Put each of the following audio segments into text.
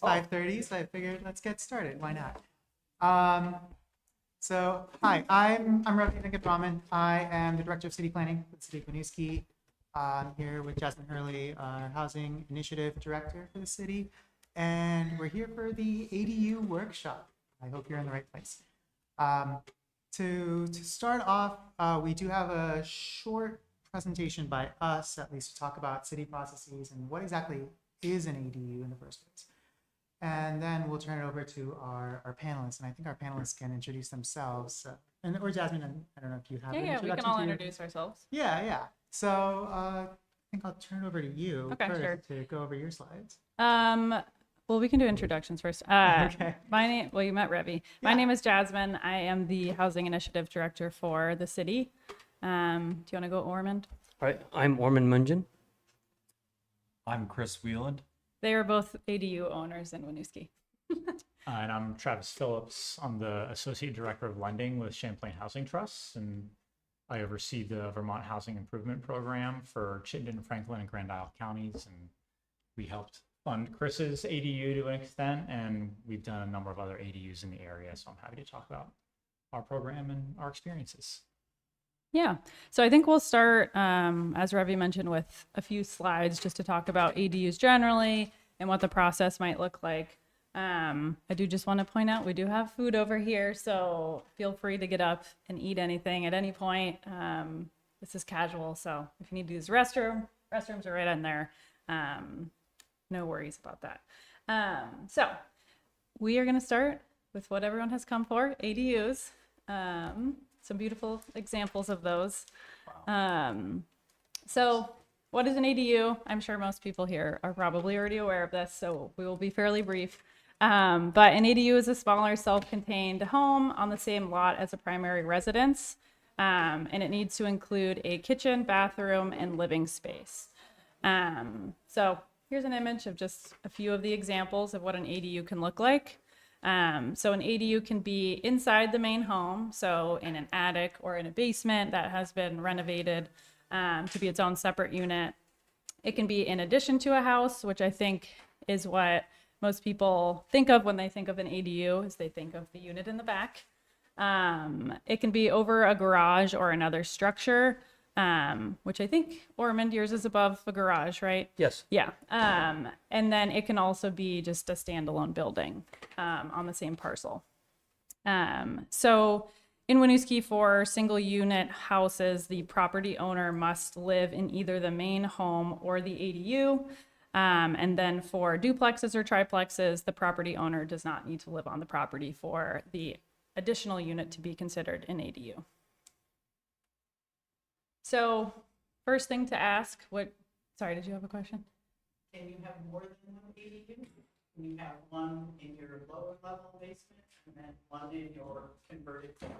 5:30, so I figured let's get started. Why not? Hi, I'm Ravi Venkatraman. I am the Director of City Planning with the City of Winooski. I'm here with Jasmine Hurley, our Housing Initiative Director for the city, and we're here for the ADU workshop. I hope you're in the right place. To start off, we do have a short presentation by us, at least, to talk about city processes and what exactly is an ADU in the first place. And then we'll turn it over to our panelists, and I think our panelists can introduce themselves. Or Jasmine, I don't know if you have an Yeah, we can all introduce ourselves. Yeah. So I think I'll turn it over to you first to go over your slides. Well, we can do introductions first. Okay. Well, you met Revi. My name is Jasmine. I am the Housing Initiative Director for the city. Do you want to go, Ormond? All right, I'm Ormond Munjan. I'm Chris Wieland. They are both ADU owners in Winooski. And I'm Travis Phillips. I'm the Associate Director of Lending with Champlain Housing Trust, and I oversee the Vermont Housing Improvement Program for Chittenden, Franklin, and Grand Isle counties. And we helped fund Chris's ADU to an extent, and we've done a number of other ADUs in the area. So I'm happy to talk about our program and our experiences. Yeah, so I think we'll start, as Revi mentioned, with a few slides just to talk about ADUs generally and what the process might look like. I do just want to point out we do have food over here, so feel free to get up and eat anything at any point. This is casual, so if you need to use the restrooms are right in there. No worries about that. So we are going to start with what everyone has come for, ADUs. Some beautiful examples of those. Wow. So what is an ADU? I'm sure most people here are probably already aware of this, so we will be fairly brief. But an ADU is a smaller self-contained home on the same lot as a primary residence. And it needs to include a kitchen, bathroom, and living space. So here's an image of just a few of the examples of what an ADU can look like. So an ADU can be inside the main home, so in an attic or in a basement that has been renovated to be its own separate unit. It can be in addition to a house, which I think is what most people think of when they think of an ADU, is they think of the unit in the back. It can be over a garage or another structure, which I think, Ormond, yours is above a garage, right? Yes. Yeah. And then it can also be just a standalone building on the same parcel. So in Winooski, for single unit houses, the property owner must live in either the main home or the ADU. And then for duplexes or triplexes, the property owner does not need to live on the property for the additional unit to be considered an ADU. So first thing to ask, sorry, did you have a question? Can you have more than one ADU? Can you have one in your lower level basement and then one in your converted garage?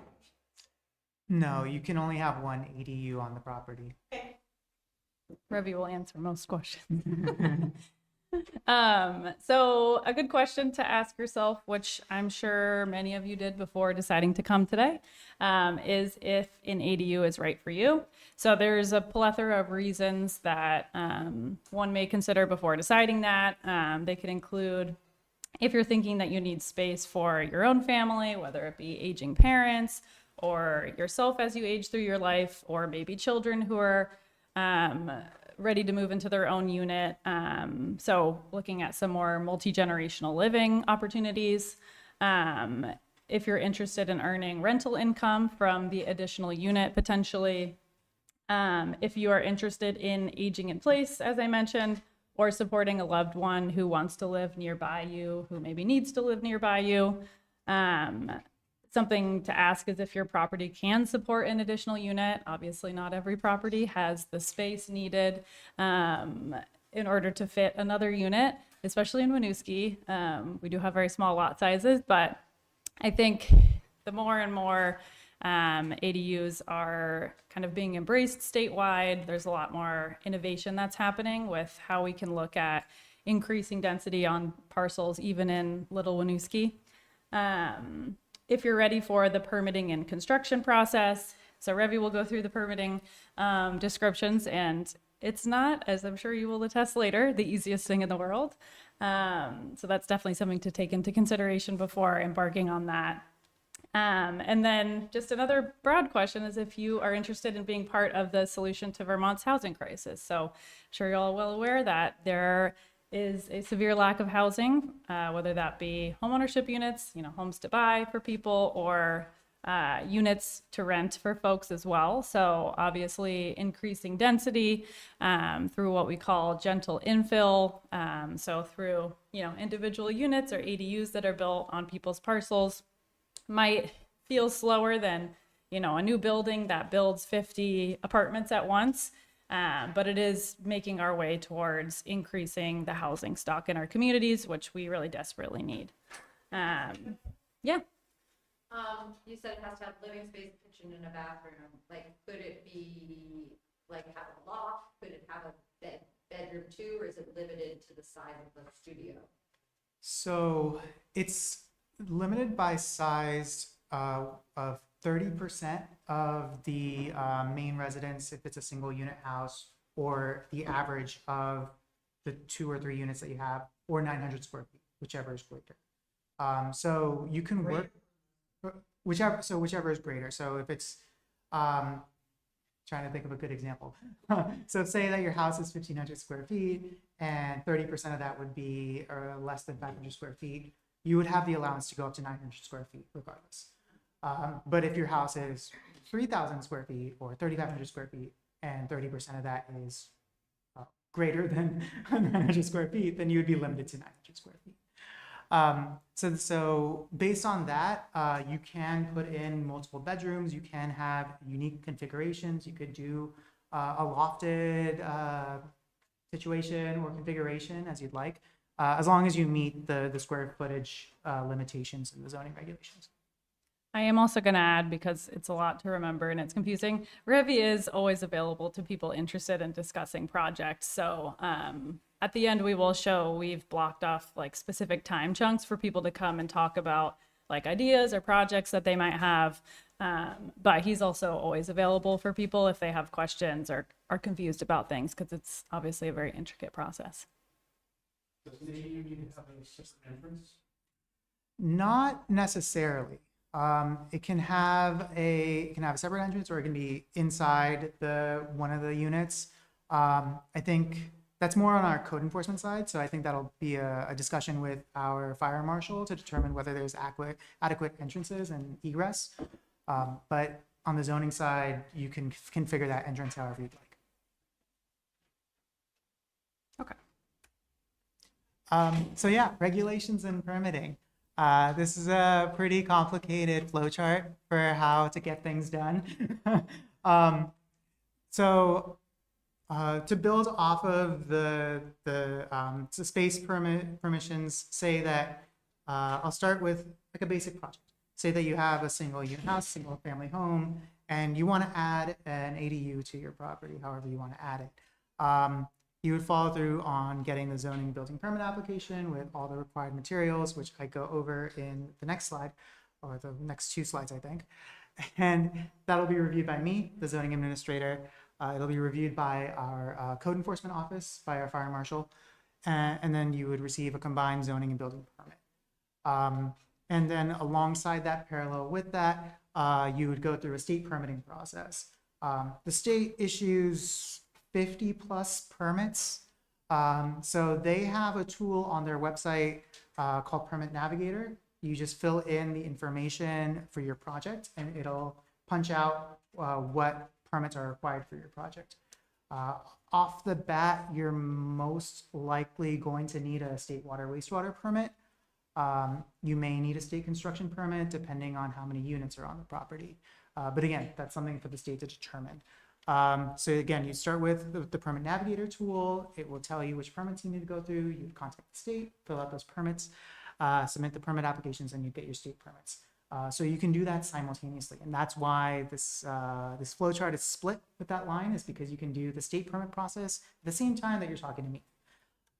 No, you can only have one ADU on the property. Okay. Revi will answer most questions. So a good question to ask yourself, which I'm sure many of you did before deciding to come today, is if an ADU is right for you. So there's a plethora of reasons that one may consider before deciding that. They could include if you're thinking that you need space for your own family, whether it be aging parents or yourself as you age through your life, or maybe children who are ready to move into their own unit. So looking at some more multi-generational living opportunities. If you're interested in earning rental income from the additional unit, potentially. If you are interested in aging in place, as I mentioned, or supporting a loved one who wants to live nearby you, who maybe needs to live nearby you. Something to ask is if your property can support an additional unit. Obviously, not every property has the space needed in order to fit another unit, especially in Winooski. We do have very small lot sizes, but I think the more and more ADUs are kind of being embraced statewide, there's a lot more innovation that's happening with how we can look at increasing density on parcels, even in Little Winooski. If you're ready for the permitting and construction process, so Revi will go through the permitting descriptions, and it's not, as I'm sure you will attest later, the easiest thing in the world. So that's definitely something to take into consideration before embarking on that. And then just another broad question is if you are interested in being part of the solution to Vermont's housing crisis. So I'm sure you're all well aware that there is a severe lack of housing, whether that be homeownership units, homes to buy for people, or units to rent for folks as well. So obviously increasing density through what we call gentle infill. So through, individual units or ADUs that are built on people's parcels might feel slower than, a new building that builds 50 apartments at once. But it is making our way towards increasing the housing stock in our communities, which we really desperately need. Yeah. You said it has to have living space, kitchen, and a bathroom. Like, could it be, like, have a loft? Could it have a bedroom too, or is it limited to the size of the studio? So it's limited by size of 30% of the main residence if it's a single unit house, or the average of the 2 or 3 units that you have, or 900 square feet, whichever is greater. So you can work whichever is greater. So if it's trying to think of a good example. So say that your house is 1,500 square feet and 30% of that would be less than 500 square feet, you would have the allowance to go up to 900 square feet regardless. But if your house is 3,000 square feet or 3,500 square feet and 30% of that is greater than 900 square feet, then you would be limited to 900 square feet. So based on that, you can put in multiple bedrooms, you can have unique configurations, you could do a lofted situation or configuration as you'd like, as long as you meet the square footage limitations in the zoning regulations. I am also going to add, because it's a lot to remember and it's confusing, Revy is always available to people interested in discussing projects. So at the end, we will show we've blocked off like specific time chunks for people to come and talk about like ideas or projects that they might have. But he's also always available for people if they have questions or are confused about things, because it's obviously a very intricate process. Does the ADU need to have a system entrance? Not necessarily. It can have a separate entrance, or it can be inside one of the units. I think that's more on our code enforcement side. So I think that'll be a discussion with our fire marshal to determine whether there's adequate entrances and egress. But on the zoning side, you can configure that entrance however you'd like. Okay. So yeah, regulations and permitting. This is a pretty complicated flowchart for how to get things done. To build off of the space permissions, say that I'll start with like a basic project. Say that you have a single unit house, single family home, and you want to add an ADU to your property, however you want to add it. You would follow through on getting the zoning building permit application with all the required materials, which I go over in the next slide, or the next 2 slides, I think. And that'll be reviewed by me, the zoning administrator. It'll be reviewed by our code enforcement office, by our fire marshal, and then you would receive a combined zoning and building permit. And then alongside that, parallel with that, you would go through a state permitting process. The state issues 50 plus permits. So they have a tool on their website called Permit Navigator. You just fill in the information for your project and it'll punch out what permits are required for your project. Off the bat, you're most likely going to need a state water wastewater permit. You may need a state construction permit depending on how many units are on the property. But again, that's something for the state to determine. So again, you start with the Permit Navigator tool. It will tell you which permits you need to go through. You contact the state, fill out those permits, submit the permit applications, and you get your state permits. So you can do that simultaneously. And that's why this flowchart is split with that line, is because you can do the state permit process at the same time that you're talking to me.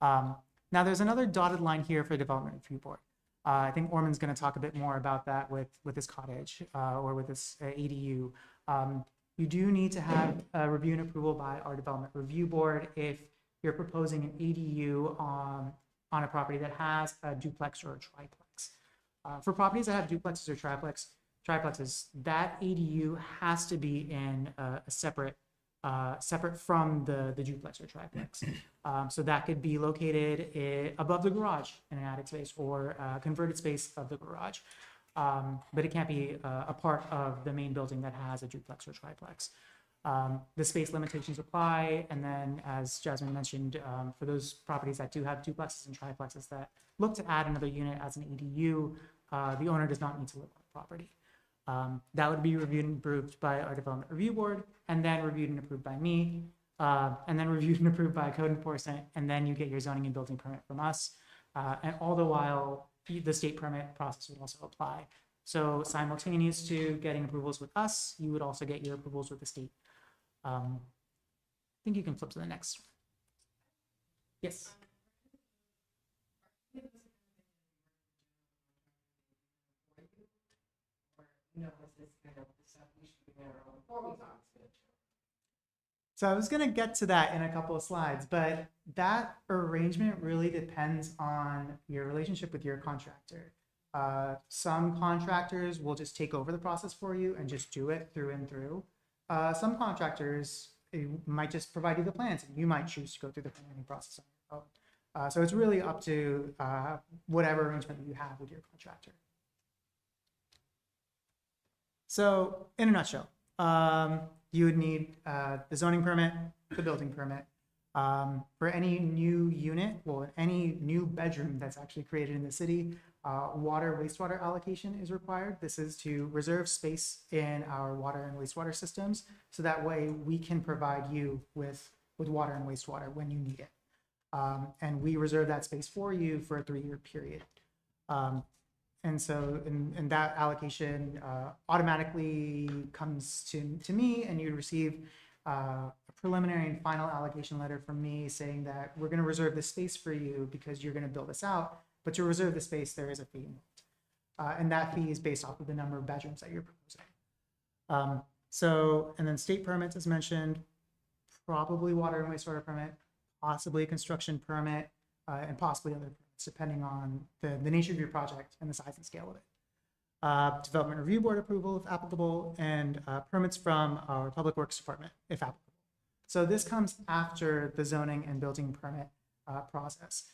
Now there's another dotted line here for Development Review Board. I think Orman's going to talk a bit more about that with this cottage or with this ADU. You do need to have a review and approval by our Development Review Board if you're proposing an ADU on a property that has a duplex or a triplex. For properties that have duplexes or triplexes, that ADU has to be in a separate from the duplex or triplex. So that could be located above the garage in an attic space or converted space of the garage. But it can't be a part of the main building that has a duplex or triplex. The space limitations apply, and then as Jasmine mentioned, for those properties that do have duplexes and triplexes that look to add another unit as an ADU, the owner does not need to live on the property. That would be reviewed and approved by our development review board, and then reviewed and approved by me, and then reviewed and approved by code enforcement, and then you get your zoning and building permit from us. And all the while, the state permit process would also apply. So simultaneous to getting approvals with us, you would also get your approvals with the state. I think you can flip to the next one. Yes. So I was going to get to that in a couple of slides, but that arrangement really depends on your relationship with your contractor. Some contractors will just take over the process for you and just do it through and through. Some contractors might just provide you the plans, and you might choose to go through the planning process on your own. So it's really up to whatever arrangement that you have with your contractor. So in a nutshell, you would need the zoning permit, the building permit. For any new unit, well, any new bedroom that's actually created in the city, water, wastewater allocation is required. This is to reserve space in our water and wastewater systems, so that way we can provide you with water and wastewater when you need it. And we reserve that space for you for a 3-year period. And so in that allocation automatically comes to me, and you receive a preliminary and final allocation letter from me saying that we're going to reserve this space for you because you're going to build this out. But to reserve the space, there is a fee involved. And that fee is based off of the number of bedrooms that you're proposing. And then state permits, as mentioned, probably water and wastewater permit, possibly a construction permit, and possibly other permits, depending on the nature of your project and the size and scale of it. Development review board approval, if applicable, and permits from our public works department, if applicable. So this comes after the zoning and building permit process.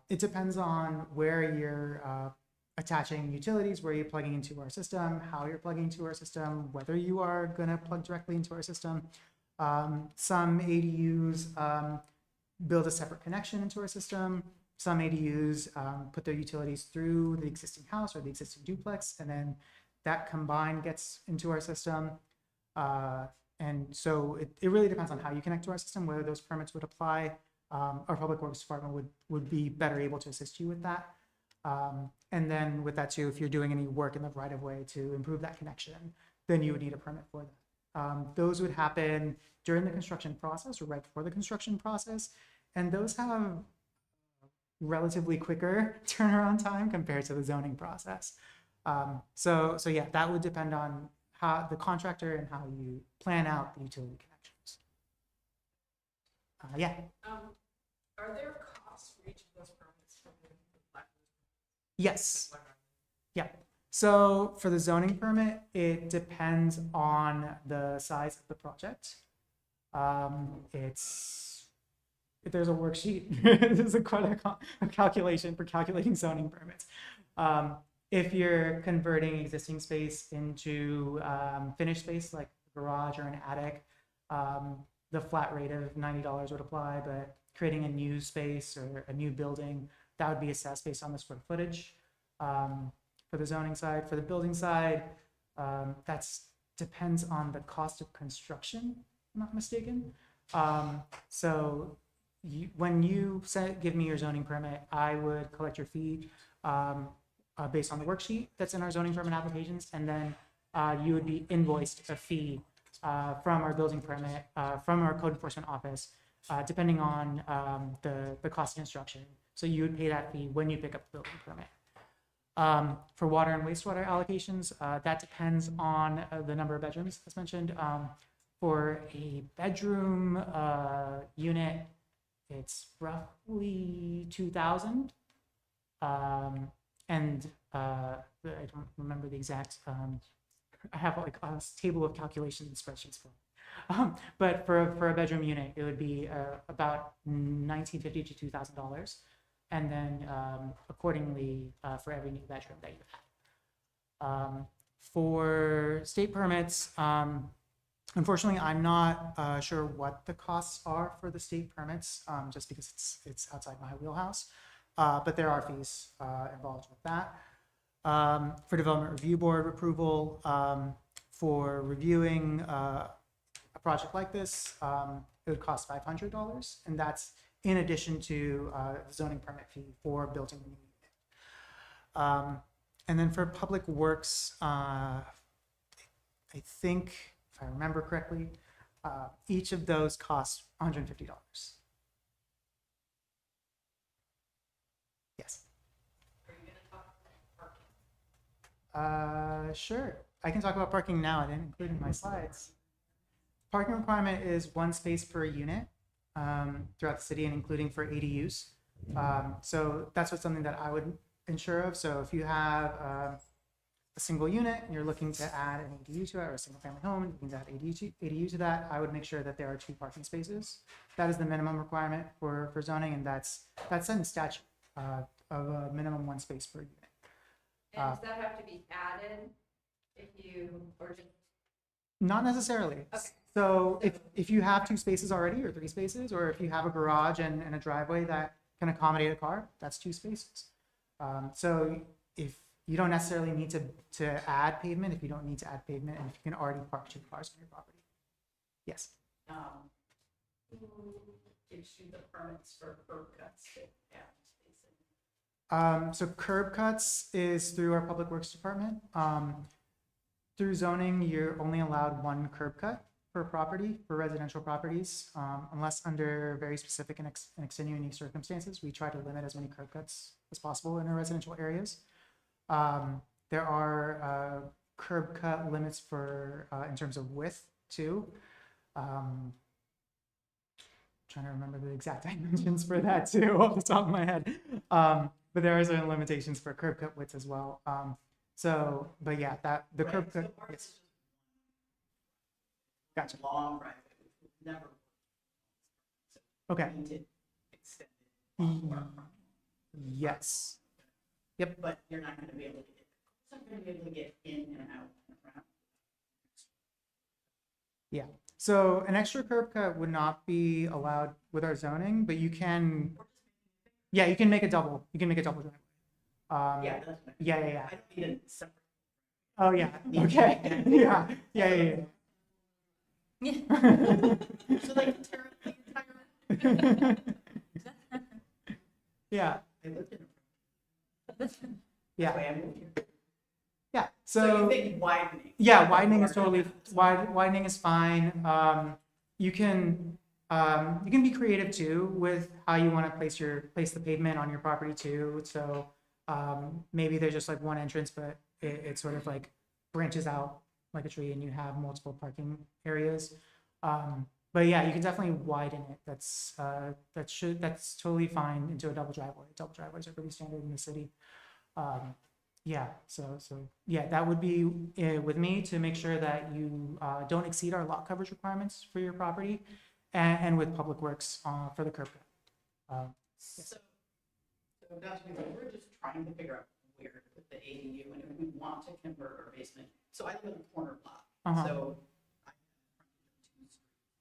It depends on where you're attaching utilities, where you're plugging into our system, how you're plugging into our system, whether you are going to plug directly into our system. Some ADUs build a separate connection into our system. Some ADUs put their utilities through the existing house or the existing duplex, and then that combined gets into our system. And so it really depends on how you connect to our system, whether those permits would apply. Our public works department would be better able to assist you with that. And then with that too, if you're doing any work in the right of way to improve that connection, then you would need a permit for that. Those would happen during the construction process or right before the construction process. And those have relatively quicker turnaround time compared to the zoning process. So yeah, that would depend on how the contractor and how you plan out the utility connections. Yeah. Are there costs for each of those permits from the Yes. Yeah. So for the zoning permit, it depends on the size of the project. There's a worksheet. There's quite a calculation for calculating zoning permits. If you're converting existing space into finished space, like a garage or an attic, the flat rate of $90 would apply, but creating a new space or a new building, that would be assessed based on the square footage. For the zoning side, for the building side, that depends on the cost of construction, if I'm not mistaken. So when you give me your zoning permit, I would collect your fee based on the worksheet that's in our zoning permit applications, and then you would be invoiced a fee from our building permit, from our code enforcement office, depending on the cost of construction. So you would pay that fee when you pick up the building permit. For water and wastewater allocations, that depends on the number of bedrooms, as mentioned. For a bedroom unit, it's roughly 2,000. And I don't remember the exact, I have like a table of calculations and spreadsheets for it. But for a bedroom unit, it would be about $1,950 to $2,000. And then accordingly for every new bedroom that you have. For state permits, unfortunately, I'm not sure what the costs are for the state permits, just because it's outside my wheelhouse. But there are fees involved with that. For development review board approval, for reviewing a project like this, it would cost $500, and that's in addition to the zoning permit fee for building a new unit. And then for public works, I think, if I remember correctly, each of those costs $150. Yes. Are you gonna talk about parking? Sure. I can talk about parking now. I didn't include it in my slides. Parking requirement is 1 space per unit throughout the city and including for ADUs. So that's something that I would ensure of. So if you have a single unit and you're looking to add an ADU to it, or a single family home, you can add ADU to that, I would make sure that there are 2 parking spaces. That is the minimum requirement for zoning, and that's set in statute of a minimum 1 space per unit. And does that have to be added if you, or just, Not necessarily. Okay. So if you have 2 spaces already, or 3 spaces, or if you have a garage and a driveway that can accommodate a car, that's 2 spaces. So if you don't necessarily need to add pavement, if you don't need to add pavement, and if you can already park 2 cars on your property. Yes. who gives you the permits for curb cuts to add spacing? So curb cuts is through our Public Works Department. Through zoning, you're only allowed 1 curb cut per property for residential properties, unless under very specific and extenuating circumstances. We try to limit as many curb cuts as possible in our residential areas. There are curb cut limits for in terms of width too. Trying to remember the exact dimensions for that too off the top of my head. But there are certain limitations for curb cut widths as well. But yeah, that the curb cut. So ours Yes. is just Gotcha. long driveway, which we've never. Okay. We need to extend it. Mm, Yes. Yep. But you're not gonna be able to get, it's not gonna be able to get in and out and around. Yeah. So an extra curb cut would not be allowed with our zoning, but you can. Yeah, you can make a double. You can make a double driveway. Yeah, that's what Yeah. I don't need a separate. Oh yeah. Okay. Yeah. So they can tear up the entire. Yeah. I lived in a. Yeah. Way I moved here. Yeah. So you think widening? Yeah, widening is totally widening is fine. You can be creative too with how you want to place the pavement on your property too. So maybe there's just like one entrance, but it sort of like branches out like a tree, and you have multiple parking areas. But yeah, you can definitely widen it. That's totally fine into a double driveway. Double driveways are pretty standard in the city. Yeah, so yeah, that would be with me to make sure that you don't exceed our lot coverage requirements for your property, and with Public Works for the curb cut. So not to be like, we're just trying to figure out where to put the ADU, and if we want to convert our basement. So I live in a corner lot, Uh-huh. so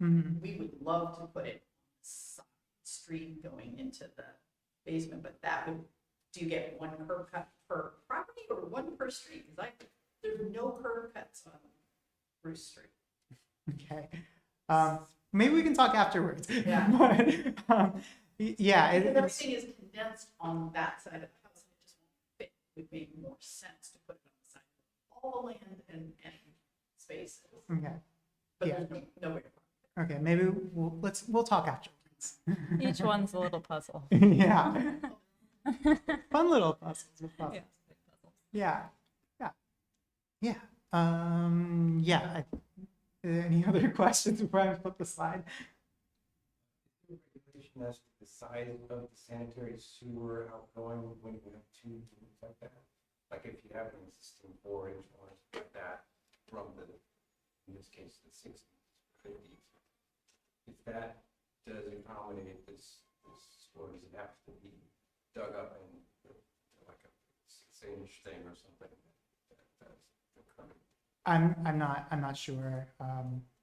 Mhm. we would love to put it on the side street going into the basement, but that would, do you get 1 curb cut per property or 1 per street? Because there's no curb cuts on Bruce Street. Okay. Maybe we can talk afterwards. Yeah. But, yeah. Because everything is condensed on that side of the house, and it just won't fit. It would make more sense to put it on the side of all the land and spaces. Okay. But Yeah. there's nowhere to park. Okay. Maybe we'll talk afterwards. Each one's a little puzzle. Yeah. Fun little puzzles. Yeah. Yeah. Any other questions before I flip the slide? information as to the size of the sanitary sewer outgoing when you have two units like that? Like if you have an existing 4-inch or something like that from the, in this case, the 60s, 50s, if that does accommodate this or does it have to be dug up in like a 6-inch thing or something? That's the current. I'm not sure.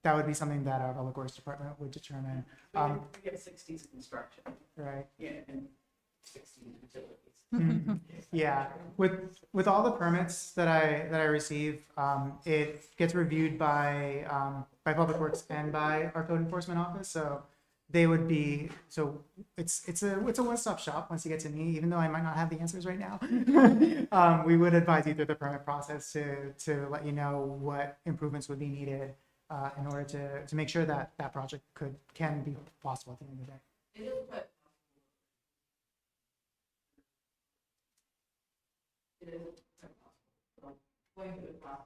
That would be something that our public works department would determine. We have 60s construction, Right. yeah, and 60s utilities. Mhm. Yeah, with all the permits that I receive, it gets reviewed by Public Works and by our code enforcement office. So they would be, so it's a one-stop shop once you get to me, even though I might not have the answers right now. We would advise you through the permit process to let you know what improvements would be needed in order to make sure that that project can be possible at the end of the day. It is quite possible. It is quite possible. So, going to the process.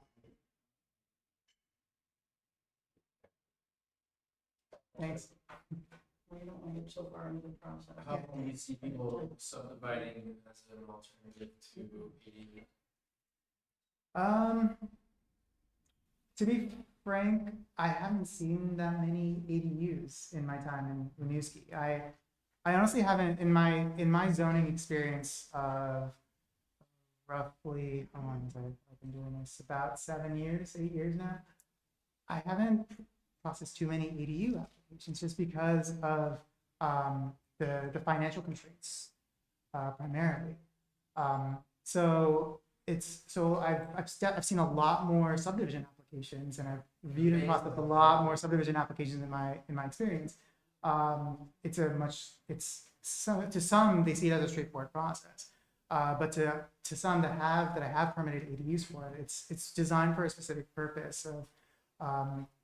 Thanks. We don't want to get so far into the process. How do you see people subdividing as an alternative to ADU? To be frank, I haven't seen that many ADUs in my time in Winooski. I honestly haven't in my zoning experience of roughly how long have I been doing this? About 8 years now. I haven't processed too many ADU applications just because of the financial constraints primarily. So I've seen a lot more subdivision applications, and I've reviewed and processed a lot more subdivision applications in my experience. To some they see it as a straightforward process, but to some that I have permitted ADUs for, it's designed for a specific purpose of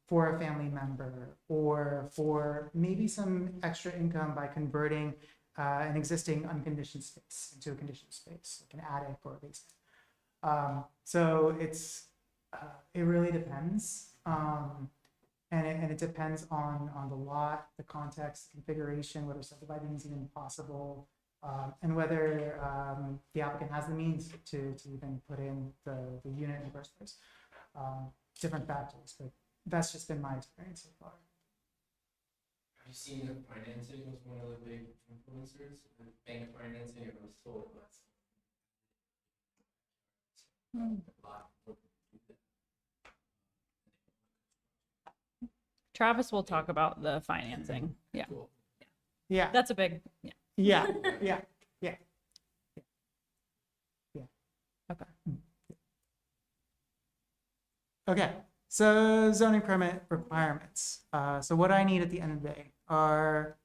for a family member or for maybe some extra income by converting an existing unconditioned space into a conditioned space, like an attic or a basement. So it really depends, and it depends on the lot, the context, the configuration, whether subdividing is even possible, and whether the applicant has the means to even put in the unit in the first place. Different factors, but that's just been my experience so far. Have you seen that financing was one of the big influencers? The bank financing, it was sold less. A lot. Travis will talk about the financing. Yeah, Cool. Yeah, that's a big, yeah. yeah. Okay. Okay, so zoning permit requirements. So what I need at the end of the day are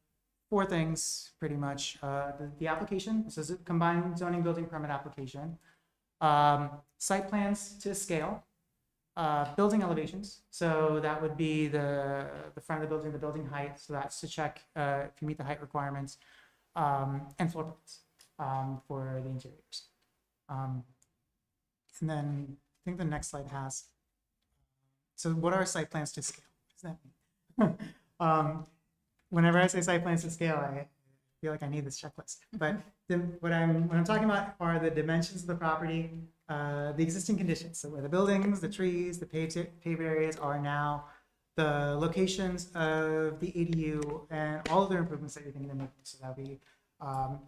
4 things, pretty much. The application, this is a combined zoning building permit application. Site plans to scale. Building elevations, so that would be the front of the building height, so that's to check if you meet the height requirements, and floor plans for the interiors. And then I think the next slide has, so what are site plans to scale? What does that mean? Whenever I say site plans to scale, I feel like I need this checklist, but what I'm talking about are the dimensions of the property, the existing conditions, so where the buildings, the trees, the paved areas are now, the locations of the ADU, and all of the improvements that you're thinking of making. So that would be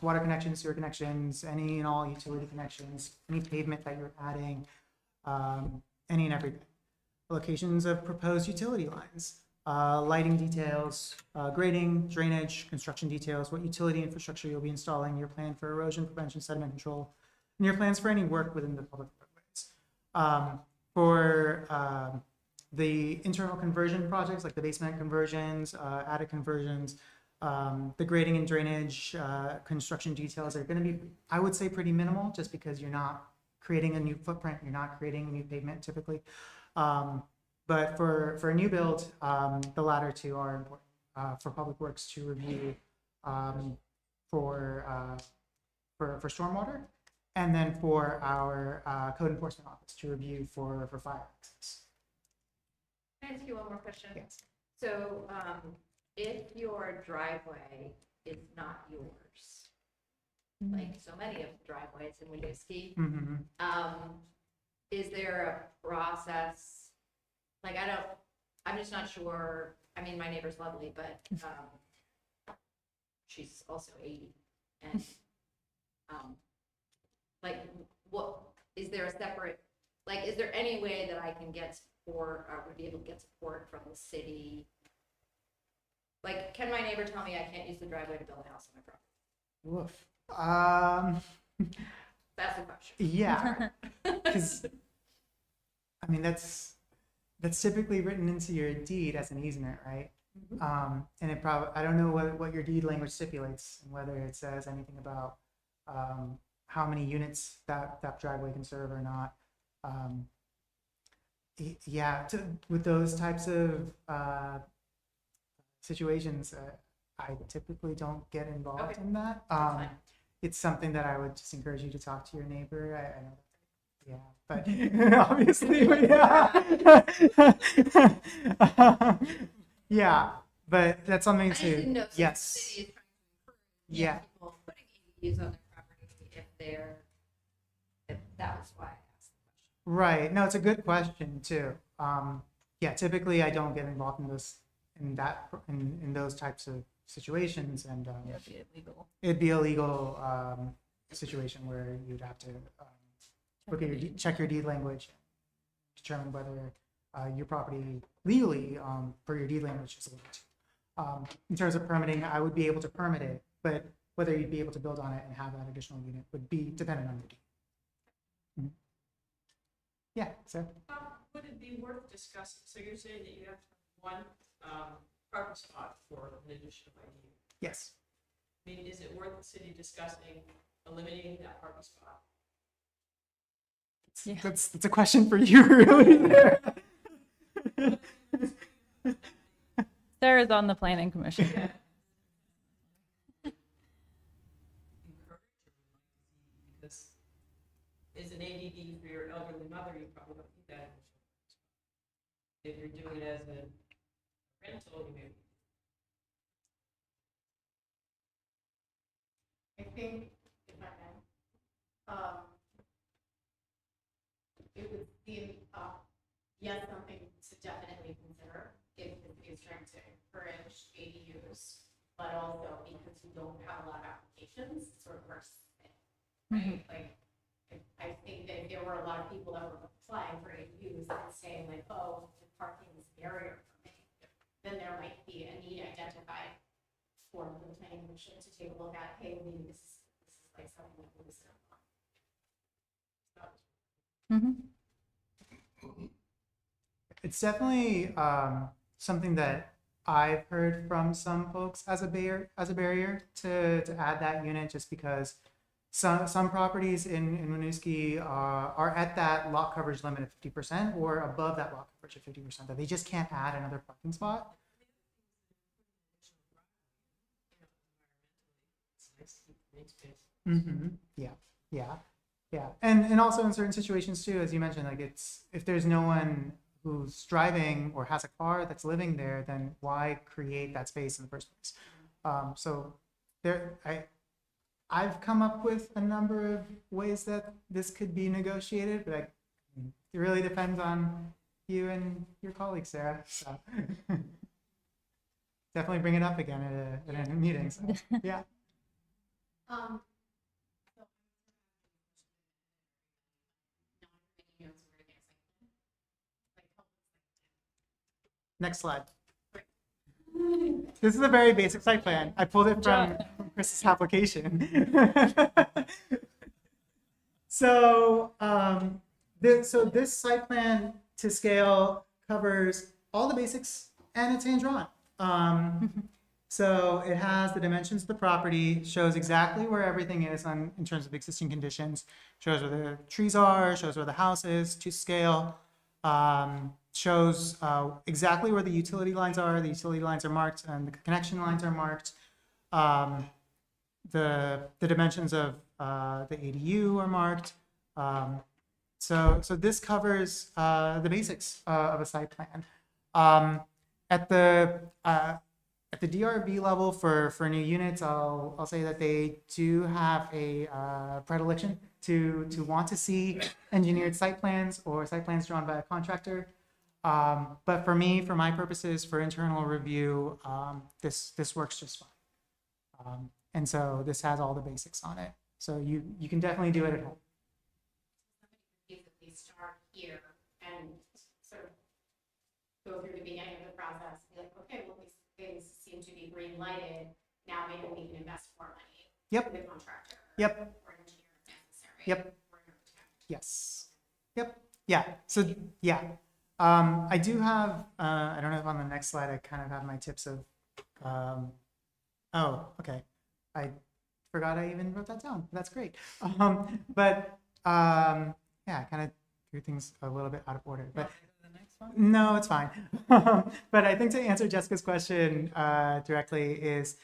water connections, sewer connections, any and all utility connections, any pavement that you're adding, any and everything. Locations of proposed utility lines, lighting details, grading, drainage, construction details, what utility infrastructure you'll be installing, your plan for erosion prevention, sediment control, and your plans for any work within the public roadways. For the internal conversion projects, like the basement conversions, attic conversions, the grading and drainage, construction details are going to be, I would say, pretty minimal, just because you're not creating a new footprint, you're not creating a new pavement typically. But for a new build, the latter 2 are important for Public Works to review for stormwater, and then for our code enforcement office to review for fire access. Can I ask you one more question? Yes. So, if your driveway is not yours. Like so many of the driveways in Winooski. Mhm. Is there a process? Like, I'm just not sure. I mean, my neighbor's lovely, but, she's also 80. And, like, what, is there a separate, like, is there any way that I can get support, or would be able to get support from the city? Like, can my neighbor tell me I can't use the driveway to build a house on my property? Woof. That's the question. Yeah, because I mean that's typically written into your deed as an easement, right? And it probably, I don't know what your deed language stipulates and whether it says anything about how many units that driveway can serve or not. Yeah, with those types of situations, I typically don't get involved Okay. in that. fine. It's something that I would just encourage you to talk to your neighbor. I know, yeah, but obviously, yeah. Yeah, but that's something I just didn't know to, if the yes, city is trying to encourage yeah. people putting ADUs on their property if that was why I asked the question. Right. No, it's a good question too. Yeah, typically I don't get involved in those types of situations, and It'd be illegal. it'd be a legal situation where you'd have to look at your check your deed language, determine whether your property legally for your deed language is illegal. In terms of permitting, I would be able to permit it, but whether you'd be able to build on it and have that additional unit would be dependent on your deed. Mhm. Yeah. So. Would it be worth discussing, so you're saying that you have one parking spot for an additional ADU? Yes. I mean, is it worth the city discussing eliminating that parking spot? Yeah. That's a question for you, really. Sarah's on the planning commission. Because as an ADD for your elderly mother, you probably don't need that. If you're doing it as a rental, you maybe. I think, if I may, it would be, yes, something to definitely consider if the city is trying to encourage ADUs, but also because we don't have a lot of applications, it sort of works, right? Like, I think that if there were a lot of people that were applying for ADUs and saying like, oh, the parking is a barrier for me, then there might be a need identified for the planning commission to take a look at, hey, maybe this is like something that we'll consider. It's definitely something that I've heard from some folks as a barrier to add that unit, just because some properties in Winooski are at that lot coverage limit of 50% or above that lot coverage of 50%, that they just can't add another parking spot. Yeah, yeah, and also in certain situations too, as you mentioned, like if there's no one who's driving or has a car that's living there, then why create that space in the first place? So I've come up with a number of ways that this could be negotiated, but it really depends on you and your colleagues, Sarah. So definitely bring it up again at a meeting. So, yeah. Next slide. This is a very basic site plan. I pulled it from Chris's application. So, this site plan to scale covers all the basics and it's hand drawn. So it has the dimensions of the property, shows exactly where everything is in terms of existing conditions, shows where the trees are, shows where the house is to scale, shows exactly where the utility lines are. The utility lines are marked and the connection lines are marked. The dimensions of the ADU are marked. So this covers the basics of a site plan. At at the DRB level for new units, I'll say that they do have a predilection to want to see engineered site plans or site plans drawn by a contractor. But for me, for my purposes, for internal review, this works just fine. And so this has all the basics on it. So you can definitely do it at home. Basically start here and sort of go through the beginning of the process, be like, okay, well, these things seem to be green lighted, now maybe we can invest more money. Yep. With the contractor. Yep. Or an engineer if necessary. Yep. Or an architect. Yes. Yep. Yeah. So yeah. I do have, I don't know if on the next slide, I kind of have my tips of, oh, okay. I forgot I even wrote that down. That's great. Yeah, I kind of threw things a little bit out of order, but no, it's fine. But I think to answer Jessica's question directly is,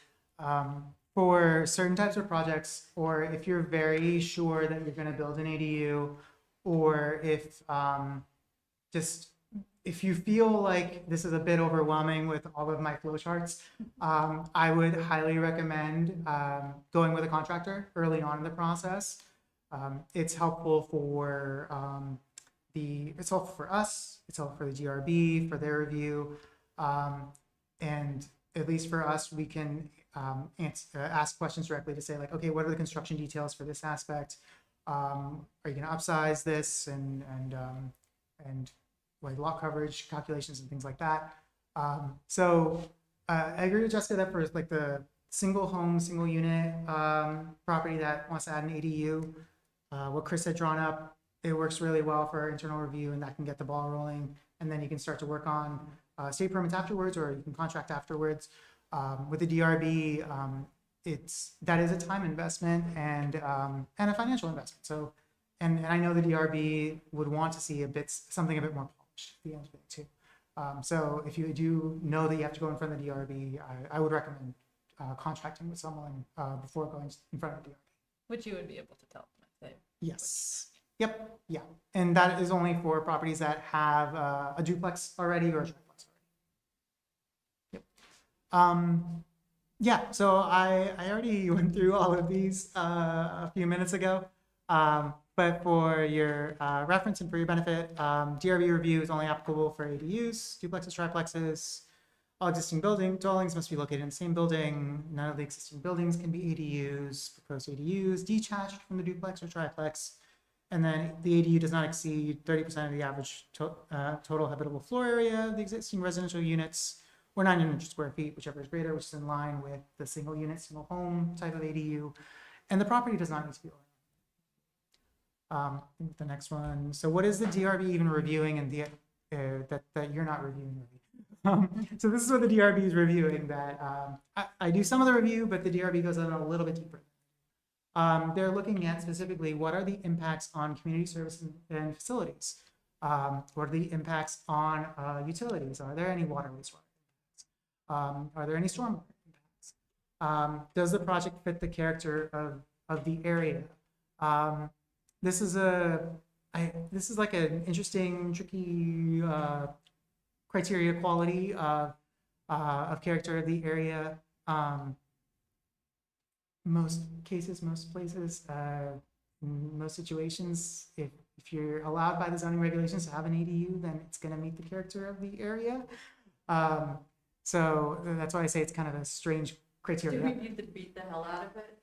for certain types of projects, or if you're very sure that you're going to build an ADU, or if if you feel like this is a bit overwhelming with all of my flowcharts, I would highly recommend going with a contractor early on in the process. It's helpful for it's helpful for us, it's helpful for the GRB, for their review, and at least for us, we can ask questions directly to say like, okay, what are the construction details for this aspect? Are you going to upsize this and like lot coverage calculations and things like that. So I agree with Jessica that for like the single home, single unit property that wants to add an ADU, what Chris had drawn up, it works really well for internal review, and that can get the ball rolling. And then you can start to work on state permits afterwards, or you can contract afterwards. With the DRB, that is a time investment and a financial investment. So, and I know the DRB would want to see something a bit more polished at the end of it too. So if you do know that you have to go in front of the DRB, I would recommend contracting with someone before going in front of the DRB. Which you would be able to tell them if they. Yes. Yep. Yeah. And that is only for properties that have a duplex already or a triplex already. Yep. Yeah. So I already went through all of these a few minutes ago. But for your reference and for your benefit, DRB review is only applicable for ADUs, duplexes, triplexes. All existing dwellings must be located in the same building. None of the existing buildings can be ADUs. Proposed ADUs detached from the duplex or triplex. And then the ADU does not exceed 30% of the average total habitable floor area of the existing residential units, or 900 square feet, whichever is greater, which is in line with the single unit, single home type of ADU. And the property does not need to be the next one. So what is the DRB even reviewing and that you're not reviewing? So this is what the DRB is reviewing. That I do some of the review, but the DRB goes in a little bit deeper. They're looking at specifically what are the impacts on community services and facilities. What are the impacts on utilities? Are there any water wastewater impacts? Are there any stormwater impacts? Does the project fit the character of the area? This is like an interesting, tricky criteria quality of character of the area. Most cases, most places, in most situations, if you're allowed by the zoning regulations to have an ADU, then it's going to meet the character of the area. So that's why I say it's kind of a strange criteria. Do we need to beat the hell out of it?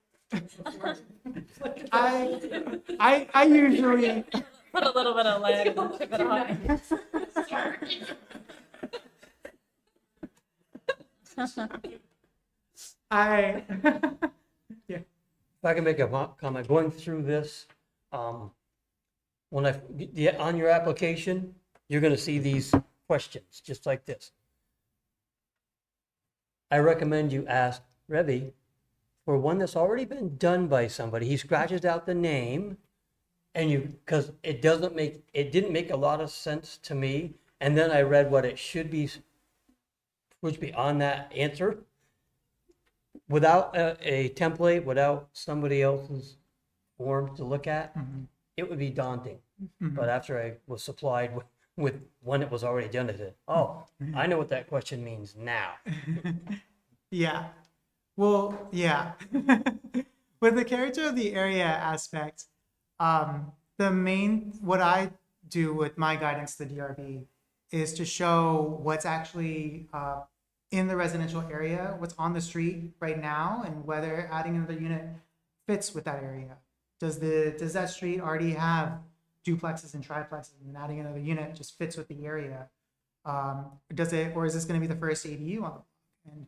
I usually Put a little bit of lead and chip it off. If I can make a comment, going through this, on your application, you're going to see these questions just like this. I recommend you ask Revy for one that's already been done by somebody. He scratches out the name, and because it didn't make a lot of sense to me. And then I read what it should be on that answer. Without a template, without somebody else's form to look at, it would be daunting. But after I was supplied with one that was already done, I said, oh, I know what that question means now. Yeah. Well, yeah. With the character of the area aspect, what I do with my guidance to the DRB is to show what's actually in the residential area, what's on the street right now, and whether adding another unit fits with that area. Does that street already have duplexes and triplexes, and adding another unit just fits with the area? Or is this going to be the first ADU on the block? And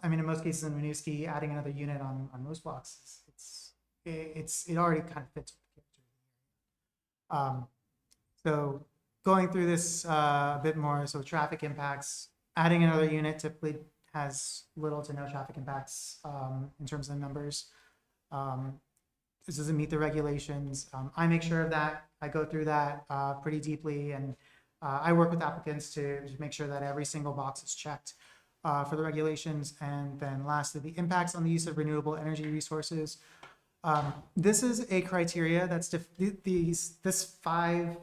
I mean, in most cases in Winooski, adding another unit on most blocks, it already kind of fits with the character. So going through this a bit more, so traffic impacts, adding another unit typically has little to no traffic impacts in terms of numbers. This doesn't meet the regulations. I make sure of that. I go through that pretty deeply, and I work with applicants to make sure that every single box is checked for the regulations. And then lastly, the impacts on the use of renewable energy resources. This is a criteria that's this five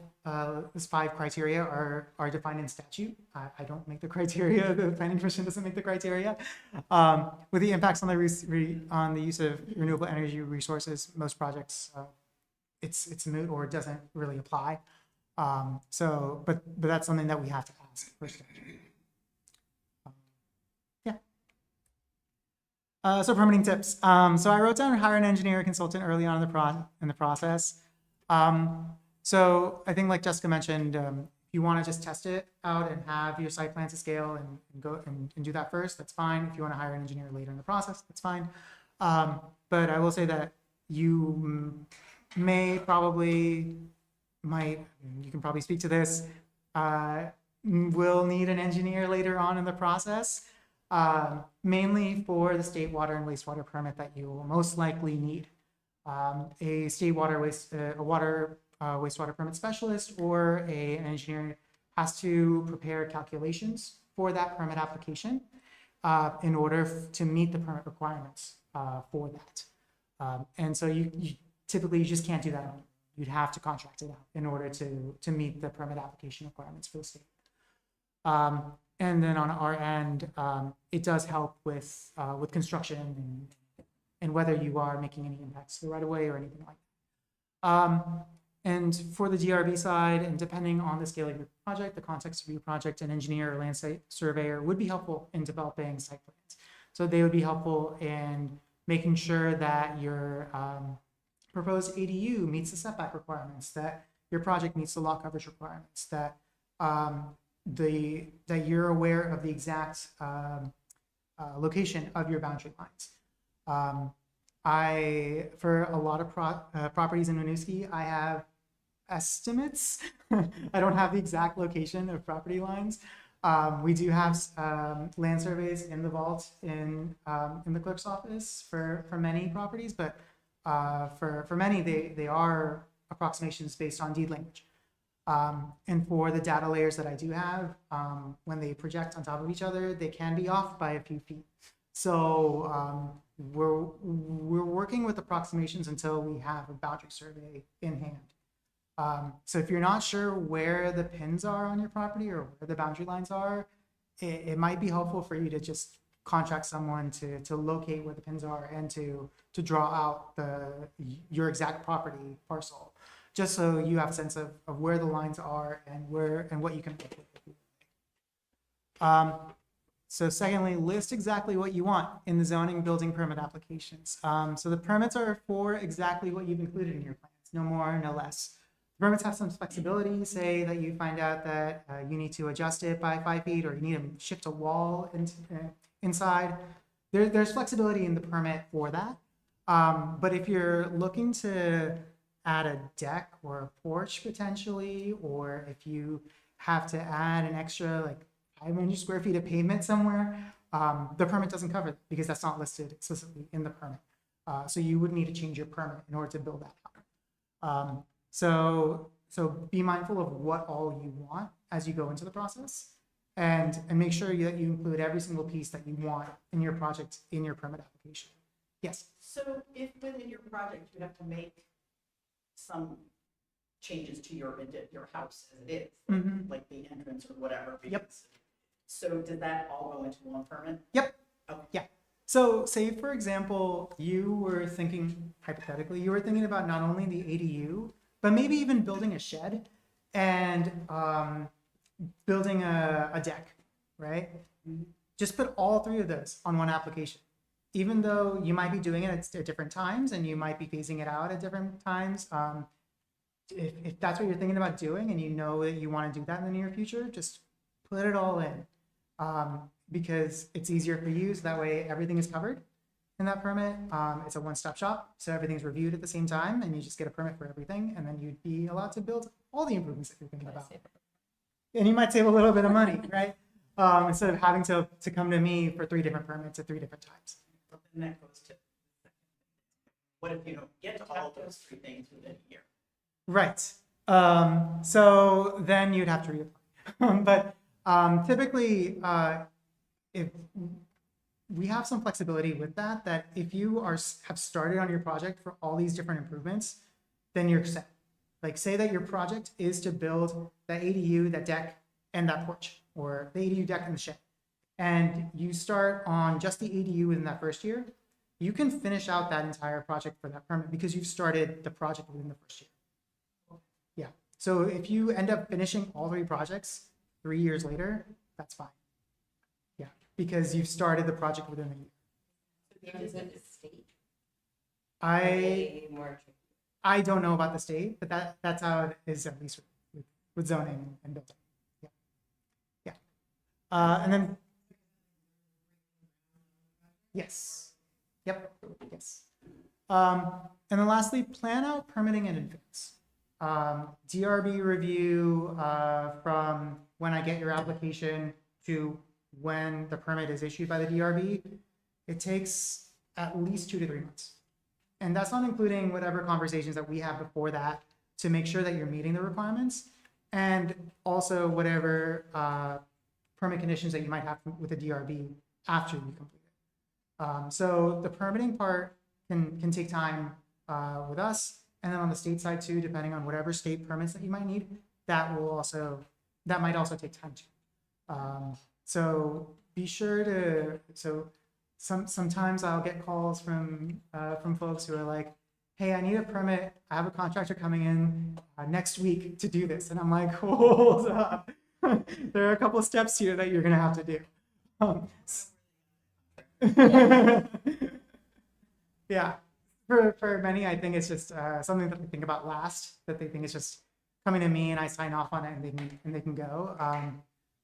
criteria are defined in statute. I don't make the criteria. The planning commission doesn't make the criteria. With the impacts on the use of renewable energy resources, most projects it's moot or it doesn't really apply. But that's something that we have to ask for statute. So permitting tips. So I wrote down hire an engineer or consultant early on in the process. So I think like Jessica mentioned, if you want to just test it out and have your site plan to scale and go and do that first, that's fine. If you want to hire an engineer later in the process, that's fine. But I will say that you you can probably speak to this, will need an engineer later on in the process. Mainly for the state water and wastewater permit that you will most likely need. A state wastewater permit specialist or an engineer has to prepare calculations for that permit application in order to meet the permit requirements for that. And so you typically just can't do that on. You'd have to contract it out in order to meet the permit application requirements for the state. And then on our end, it does help with construction and whether you are making any impacts to the right of way or anything like that. And for the DRB side, and depending on the scale of your project, the context of your project, an engineer or land site surveyor would be helpful in developing site plans. So they would be helpful in making sure that your proposed ADU meets the setback requirements, that your project meets the lot coverage requirements, that that you're aware of the exact location of your boundary lines. For a lot of properties in Winooski, I have estimates. I don't have the exact location of property lines. We do have land surveys in the vault in the clerk's office for many properties, but for many they are approximations based on deed language. And for the data layers that I do have, when they project on top of each other, they can be off by a few feet. So we're working with approximations until we have a boundary survey in hand. So if you're not sure where the pins are on your property or where the boundary lines are, it might be helpful for you to just contract someone to locate where the pins are and to draw out your exact property parcel, just so you have a sense of where the lines are and what you can work with. So secondly, list exactly what you want in the zoning building permit applications. So the permits are for exactly what you've included in your plans, no more, no less. The permits have some flexibility. Say that you find out that you need to adjust it by 5 feet or you need to shift a wall inside. There's flexibility in the permit for that. But if you're looking to add a deck or a porch potentially, or if you have to add an extra like 500 square feet of pavement somewhere, the permit doesn't cover it because that's not listed explicitly in the permit. So you would need to change your permit in order to build that out. So be mindful of what all you want as you go into the process, and make sure that you include every single piece that you want in your project in your permit application. Yes. So if within your project you have to make some changes to your house as it is, like the entrance or whatever. Yep. So did that all go into one permit? Yep. So say, for example, you were thinking, hypothetically, you were thinking about not only the ADU, but maybe even building a shed and building a deck, right? Just put all three of those on one application. Even though you might be doing it at different times and you might be phasing it out at different times, if that's what you're thinking about doing and you know that you want to do that in the near future, just put it all in. Because it's easier for you, so that way everything is covered in that permit. It's a one-stop shop, so everything's reviewed at the same time, and you just get a permit for everything, and then you'd be allowed to build all the improvements that you're thinking about. And you might save a little bit of money, right? Instead of having to come to me for 3 different permits at 3 different times. But then that goes to, what if you don't get to all those 3 things within a year? Right. So then you'd have to reapply. But typically, if we have some flexibility with that if you have started on your project for all these different improvements, then you're set. Like say that your project is to build that ADU, that deck, and that porch, or the ADU deck and the shed. And you start on just the ADU within that first year, you can finish out that entire project for that permit because you've started the project within the first year. Yeah. So if you end up finishing all 3 projects 3 years later, that's fine. Yeah, because you've started the project within a year. Is it the state? I don't know about the state, but that's how it is, at least with zoning and building. Yeah. And then yes. Yep. Yes. And then lastly, plan out permitting in advance. DRB review from when I get your application to when the permit is issued by the DRB, it takes at least 2 to 3 months. And that's not including whatever conversations that we have before that to make sure that you're meeting the requirements, and also whatever permit conditions that you might have with the DRB after you complete it. So the permitting part can take time with us, and then on the state side too, depending on whatever state permits that you might need, that might also take time too. So be sure to, sometimes I'll get calls from folks who are like, hey, I need a permit. I have a contractor coming in next week to do this. And I'm like, hold up. There are a couple of steps here that you're going to have to do. Yeah. For many, I think it's just something that they think about last, that they think it's just coming to me and I sign off on it and they can go.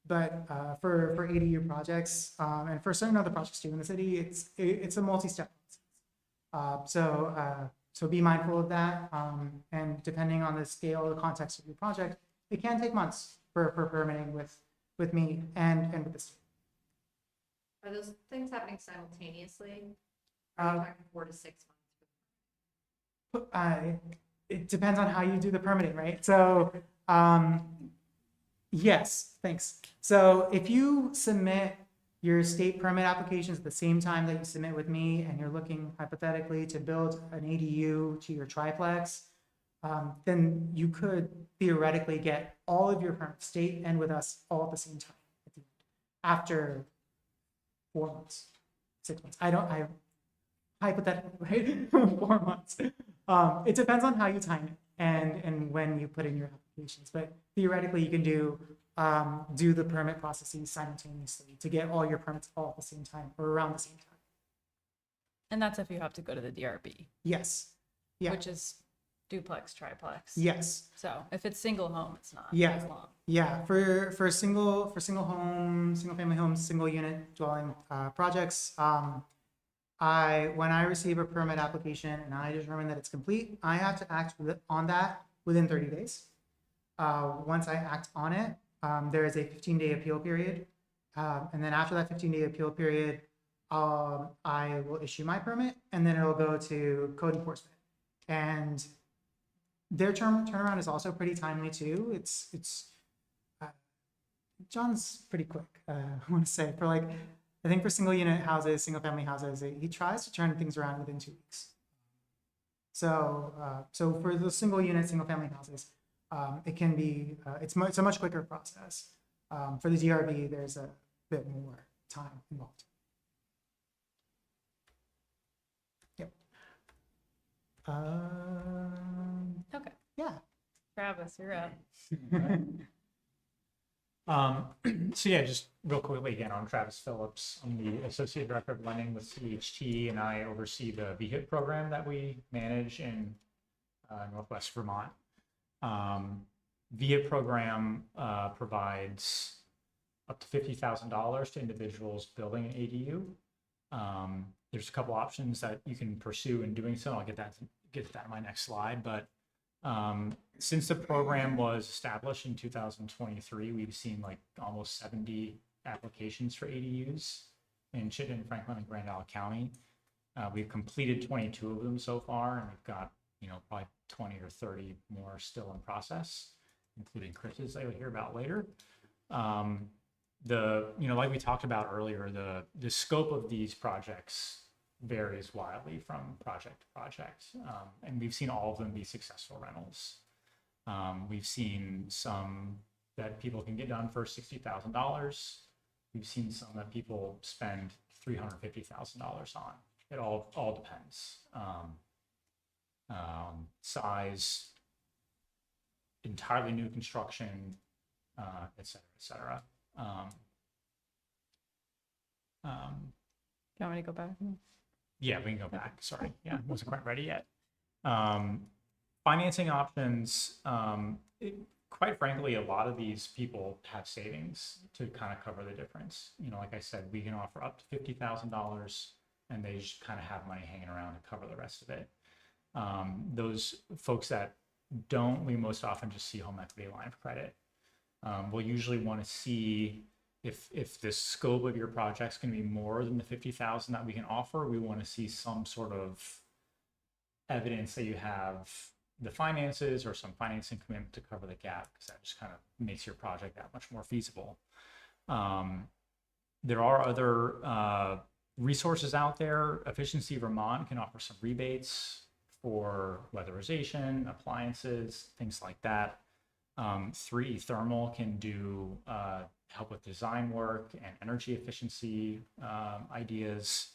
But for ADU projects and for certain other projects too in the city, it's a multi-step process. So be mindful of that. And depending on the scale, the context of your project, it can take months for permitting with me and with the state. Are those things happening simultaneously? Are you talking 4 to 6 months? It depends on how you do the permitting, right? So yes, thanks. So if you submit your state permit applications at the same time that you submit with me, and you're looking hypothetically to build an ADU to your triplex, then you could theoretically get all of your permits, state and with us, all at the same time at the end, after 4 months, 6 months. I hypothetically, right? 4 months. It depends on how you time it and when you put in your applications, but theoretically you can do the permit processes simultaneously to get all your permits all at the same time or around the same time. And that's if you have to go to the DRB. Yes. Yeah. Which is duplex, triplex. Yes. So if it's single home, it's not Yeah. as long. Yeah. For single home, single family homes, single unit dwelling projects, when I receive a permit application and I determine that it's complete, I have to act on that within 30 days. Once I act on it, there is a 15-day appeal period. And then after that 15-day appeal period, I will issue my permit, and then it'll go to code enforcement. And their turnaround is also pretty timely too. It's John's pretty quick, I want to say, for I think for single unit houses, single family houses, he tries to turn things around within 2 weeks. So for the single unit, single family houses, it can be, it's a much quicker process. For the DRB, there's a bit more time involved. Okay. Yeah. Travis, you're up. So yeah, just real quickly again, I'm Travis Phillips. I'm the Associate Director of Lending with CHT, and I oversee the VHIP program that we manage in Northwest Vermont. VHIP program provides up to $50,000 to individuals building an ADU. There's a couple options that you can pursue in doing so. I'll get to that in my next slide, but since the program was established in 2023, we've seen like almost 70 applications for ADUs in Chittenden, Franklin, and Grand Isle County. We've completed 22 of them so far, and we've got, probably 20 or 30 more still in process, including Chris's that you'll hear about later. Like we talked about earlier, the scope of these projects varies wildly from project to project. And we've seen all of them be successful rentals. We've seen some that people can get done for $60,000. We've seen some that people spend $350,000 on. It all depends. Size, entirely new construction, et cetera, et cetera. Do you want me to go back? Yeah, we can go back. Sorry. Yeah, wasn't quite ready yet. Financing options, quite frankly, a lot of these people have savings to kind of cover the difference. Like I said, we can offer up to $50,000 and they just kind of have money hanging around to cover the rest of it. Those folks that don't, we most often just see home equity line of credit. We'll usually want to see if the scope of your project's going to be more than the $50,000 that we can offer. We want to see some sort of evidence that you have the finances or some financing commitment to cover the gap, because that just kind of makes your project that much more feasible. There are other resources out there. Efficiency Vermont can offer some rebates for weatherization, appliances, things like that. 3E Thermal can do help with design work and energy efficiency ideas,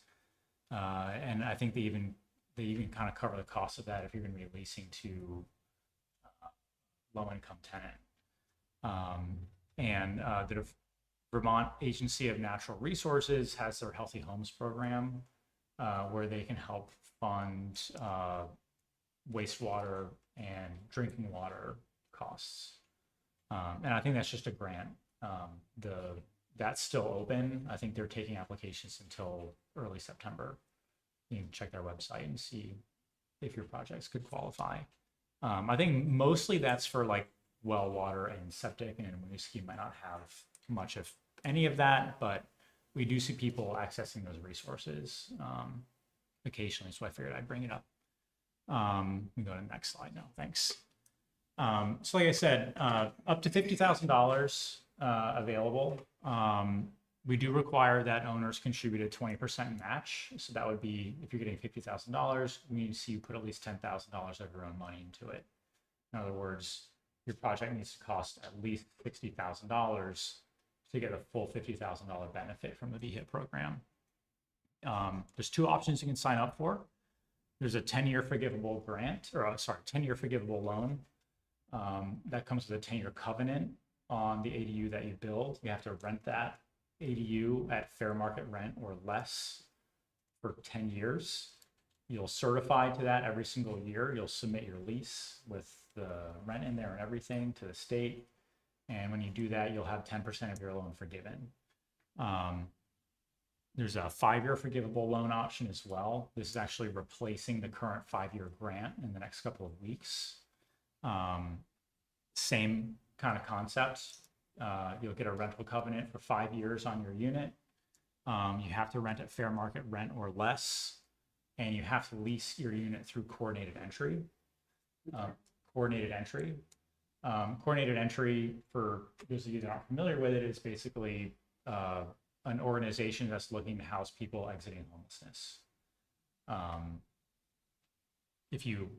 and I think they even kind of cover the cost of that if you're going to be leasing to low-income tenant. And the Vermont Agency of Natural Resources has their Healthy Homes program, where they can help fund wastewater and drinking water costs. And I think that's just a grant. That's still open. I think they're taking applications until early September. You can check their website and see if your projects could qualify. I think mostly that's for like well water and septic, and Winooski might not have much of any of that, but we do see people accessing those resources occasionally, so I figured I'd bring it up. We can go to the next slide now, thanks. So like I said, up to $50,000 available. We do require that owners contribute a 20% match. So that would be, if you're getting $50,000, we need to see you put at least $10,000 of your own money into it. In other words, your project needs to cost at least $60,000 to get a full $50,000 benefit from the VHIP program. There's two options you can sign up for. There's a 10-year forgivable grant, or 10-year forgivable loan. That comes with a 10-year covenant on the ADU that you build. You have to rent that ADU at fair market rent or less for 10 years. You'll certify to that every single year. You'll submit your lease with the rent in there and everything to the state. And when you do that, you'll have 10% of your loan forgiven. There's a 5-year forgivable loan option as well. This is actually replacing the current 5-year grant in the next couple of weeks. Same kind of concept. You'll get a rental covenant for 5 years on your unit. You have to rent at fair market rent or less, and you have to lease your unit through coordinated entry. Coordinated entry, for those of you that aren't familiar with it, is basically an organization that's looking to house people exiting homelessness. If you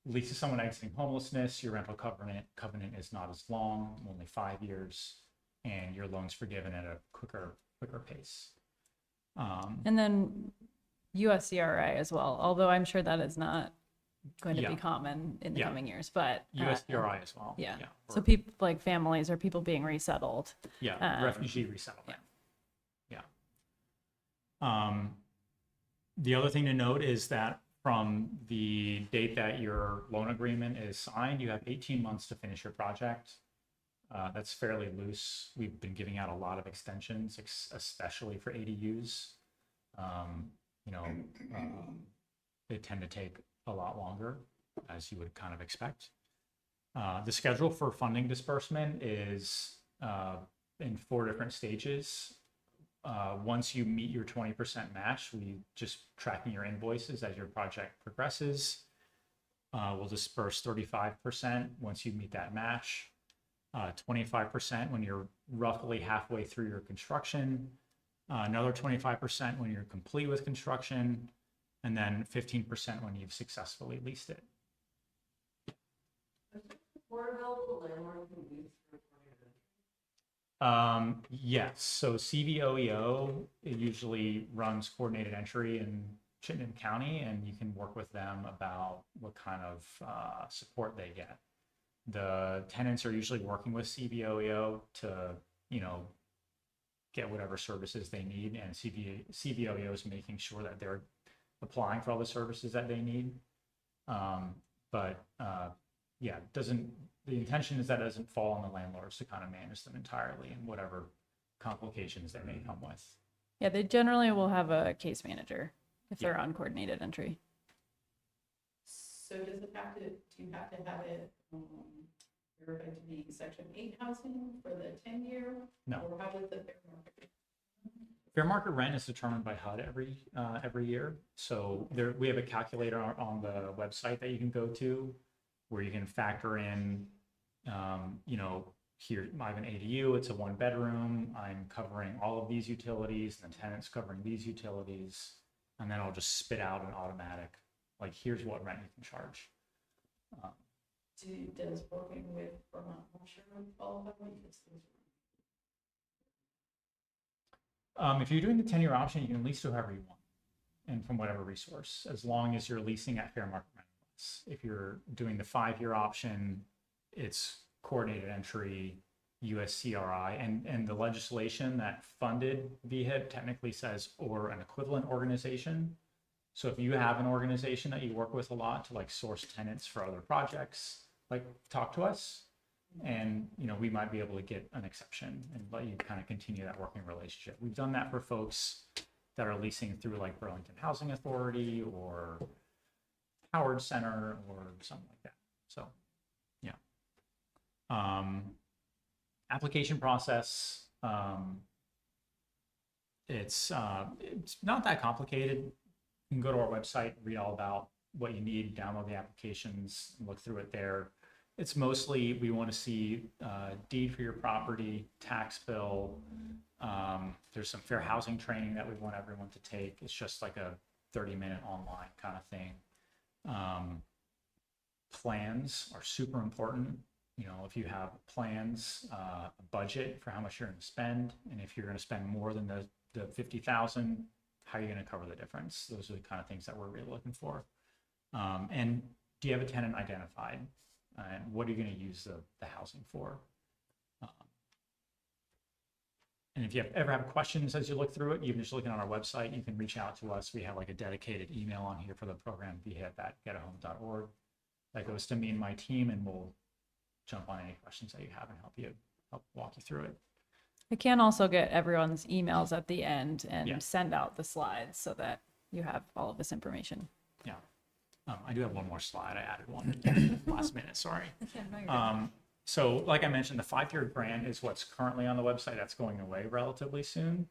lease to someone exiting homelessness, your rental covenant is not as long, only 5 years, and your loan's forgiven at a quicker pace. And then USCRA as well, although I'm sure that is not going to Yeah. be common in the Yeah. coming years, but USDRI as well. yeah. Yeah. So people like families or people being resettled. Yeah, refugee resettlement. Yeah. The other thing to note is that from the date that your loan agreement is signed, you have 18 months to finish your project. That's fairly loose. We've been giving out a lot of extensions, especially for ADUs. You know, they tend to take a lot longer, as you would kind of expect. The schedule for funding disbursement is in 4 different stages. Once you meet your 20% match, we just tracking your invoices as your project progresses. We'll disperse 35% once you meet that match, 25% when you're roughly halfway through your construction, another 25% when you're complete with construction, and then 15% when you've successfully leased it. Yes, so CVOEO, it usually runs coordinated entry in Chittenden County, and you can work with them about what kind of support they get. The tenants are usually working with CVOEO to, you know, get whatever services they need, and CVOEO is making sure that they're applying for all the services that they need. Yeah, the intention is that it doesn't fall on the landlords to kind of manage them entirely and whatever complications they may come with. Yeah, they generally will have a case manager if they're on coordinated entry. So does it have to, do you have to have it verified to be Section 8 housing for the 10-year? No. Or how does the fair market? Fair market rent is determined by HUD every year. So we have a calculator on the website that you can go to where you can factor in, you know, here I have an ADU, it's a 1-bedroom, I'm covering all of these utilities, and the tenant's covering these utilities, and then I'll just spit out an automatic, like, here's what rent you can charge. Does working with Vermont Offshore qualify? If you're doing the 10-year option, you can lease to whoever you want and from whatever resource, as long as you're leasing at fair market rent. If you're doing the 5-year option, it's coordinated entry, USCRI, and the legislation that funded VHIP technically says, or an equivalent organization. So if you have an organization that you work with a lot to like source tenants for other projects, like talk to us, and you know, we might be able to get an exception and let you kind of continue that working relationship. We've done that for folks that are leasing through like Burlington Housing Authority or Howard Center or something like that. So, yeah. Application process. It's not that complicated. You can go to our website, read all about what you need, download the applications, and look through it there. It's mostly, we want to see deed for your property, tax bill. There's some fair housing training that we want everyone to take. It's just like a 30-minute online kind of thing. Plans are super important. You know, if you have plans, a budget for how much you're going to spend, and if you're going to spend more than the 50,000, how are you going to cover the difference? Those are the kind of things that we're really looking for. And do you have a tenant identified? And what are you going to use the housing for? And if you ever have questions as you look through it, even just looking on our website, you can reach out to us. We have like a dedicated email on here for the program, vhip@getahome.org. That goes to me and my team, and we'll jump on any questions that you have and help walk you through it. I can also get everyone's emails at the end and Yeah. send out the slides so that you have all of this information. Yeah. I do have one more slide. I added one last minute, sorry. So like I mentioned, the 5-year grant is what's currently on the website. That's going away relatively soon.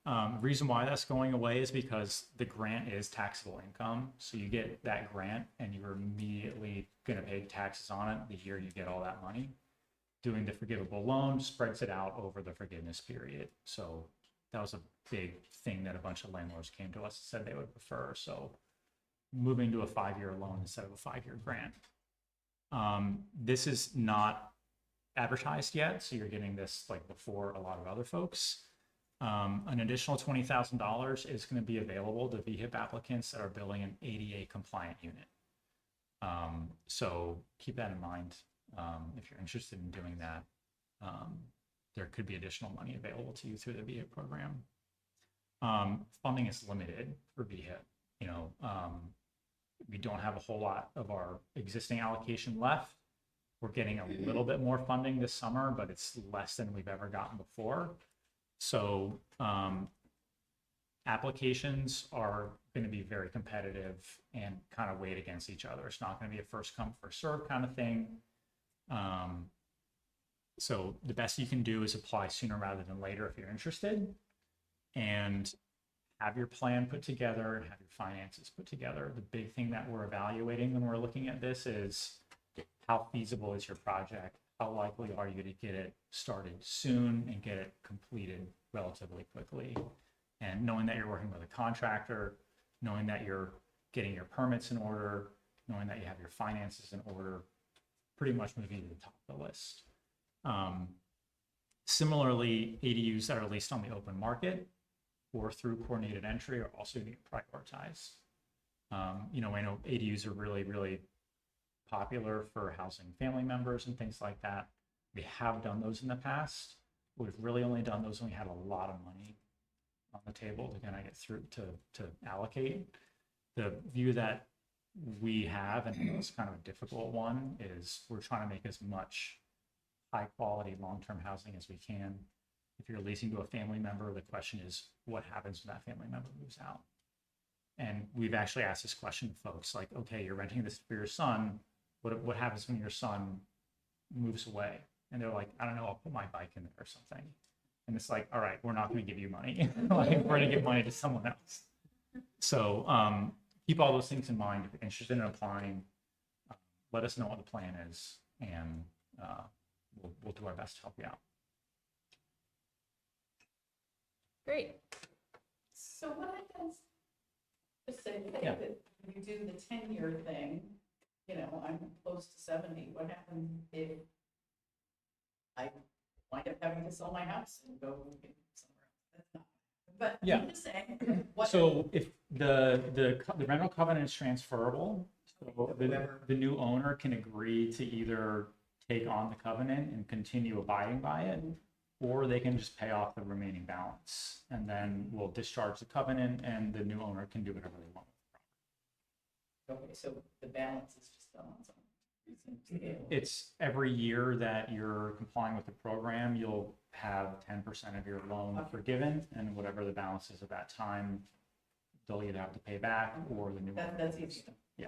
The reason why that's going away is because the grant is taxable income. So you get that grant and you're immediately going to pay taxes on it the year you get all that money. Doing the forgivable loan spreads it out over the forgiveness period. So that was a big thing that a bunch of landlords came to us and said they would prefer. So moving to a 5-year loan instead of a 5-year grant. This is not advertised yet, so you're getting this like before a lot of other folks. An additional $20,000 is going to be available to VHIP applicants that are building an ADA compliant unit. So keep that in mind. If you're interested in doing that, there could be additional money available to you through the VHIT program. Funding is limited for VHIT. You know, we don't have a whole lot of our existing allocation left. We're getting a little bit more funding this summer, but it's less than we've ever gotten before. So applications are going to be very competitive and kind of weighed against each other. It's not going to be a first come, first serve kind of thing. So the best you can do is apply sooner rather than later if you're interested, and have your plan put together and have your finances put together. The big thing that we're evaluating when we're looking at this is how feasible is your project? How likely are you to get it started soon and get it completed relatively quickly? And knowing that you're working with a contractor, knowing that you're getting your permits in order, knowing that you have your finances in order, pretty much moving to the top of the list. Similarly, ADUs that are leased on the open market or through coordinated entry are also being prioritized. You know, I know ADUs are really, really popular for housing family members and things like that. We have done those in the past. We've really only done those when we had a lot of money on the table to kind of get through to allocate. The view that we have, and it's kind of a difficult one, is we're trying to make as much high quality long-term housing as we can. If you're leasing to a family member, the question is what happens when that family member moves out? And we've actually asked this question to folks like, okay, you're renting this for your son. What happens when your son moves away? And they're like, I don't know, I'll put my bike in there or something. And it's like, all right, we're not going to give you money. Like, we're going to give money to someone else. So keep all those things in mind. If you're interested in applying, let us know what the plan is, and we'll do our best to help you out. Great. So what happens, just say Yeah. that you do the 10-year thing, you know, I'm close to 70, what happens if I wind up having to sell my house and go somewhere else? That's not, but Yeah. I'm just saying, what? So if the rental covenant is transferable, so the new owner can agree to either take on the covenant and continue abiding by it, or they can just pay off the remaining balance, and then we'll discharge the covenant and the new owner can do whatever they want. Okay, so the balance is just done on some reason scale. It's every year that you're complying with the program, you'll have 10% of your loan forgiven, and whatever the balance is at that time, they'll either have to pay back or the new owner. That's easy. Yeah.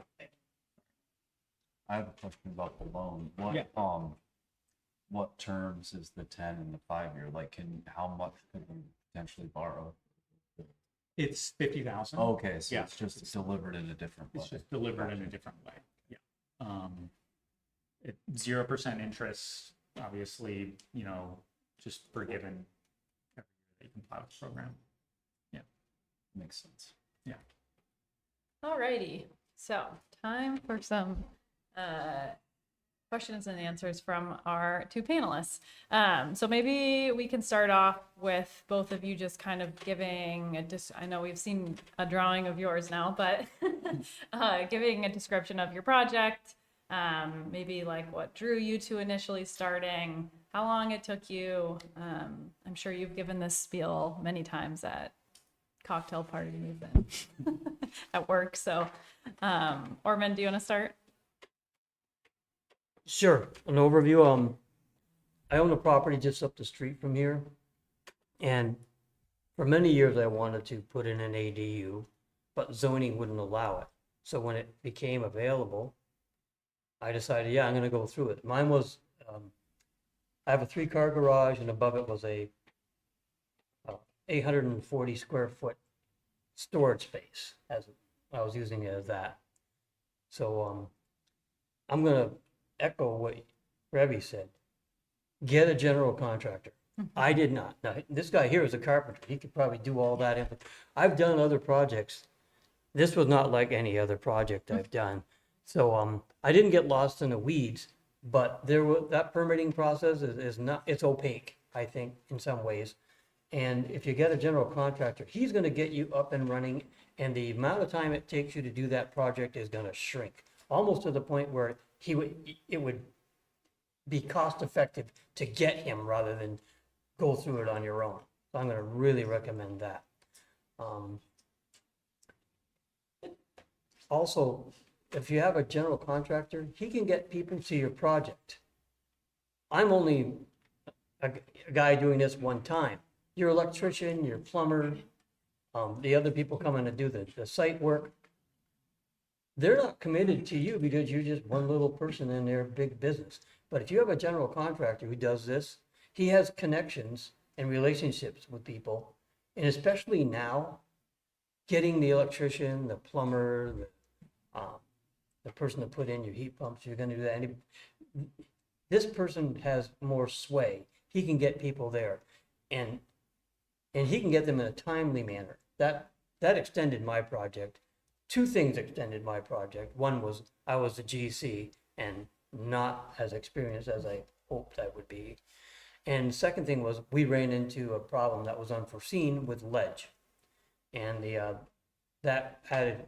I have a question about the loan. Yeah. What terms is the 10 and the 5-year? Like, how much could we potentially borrow? It's 50,000. Okay, so Yeah. it's just delivered in a different way. It's just delivered in a different way. Yeah. 0% interest, obviously, you know, just forgiven every year that you comply with the program. Makes sense. Alrighty, so time for some questions and answers from our two panelists. So maybe we can start off with both of you just kind of giving I know we've seen a drawing of yours now, but giving a description of your project, maybe like what drew you to initially starting, how long it took you. I'm sure you've given this spiel many times at cocktail parties and at work. So, Orman, do you want to start? Sure, an overview. I own a property just up the street from here, and for many years I wanted to put in an ADU, but zoning wouldn't allow it. So when it became available, I decided, yeah, I'm going to go through it. Mine was, I have a 3-car garage, and above it was a 840 square foot storage space, as I was using it as that. So I'm going to echo what Revy said. Get a general contractor. I did not. Now, this guy here is a carpenter. He could probably do all that. I've done other projects. This was not like any other project I've done. So I didn't get lost in the weeds, but that permitting process is not, it's opaque, I think, in some ways. And if you get a general contractor, he's going to get you up and running, and the amount of time it takes you to do that project is going to shrink. almost to the point where it would be cost effective to get him rather than go through it on your own. So I'm gonna really recommend that. Also, if you have a general contractor, he can get people to your project. I'm only a guy doing this one time. Your electrician, your plumber, the other people coming to do the site work, they're not committed to you because you're just one little person in their big business. But if you have a general contractor who does this, he has connections and relationships with people. And especially now, getting the electrician, the plumber, the person to put in your heat pumps, you're gonna do that. This person has more sway. He can get people there. And he can get them in a timely manner. That extended my project. Two things extended my project. One was I was a GC and not as experienced as I hoped I would be. And the second thing was we ran into a problem that was unforeseen with ledge. And that added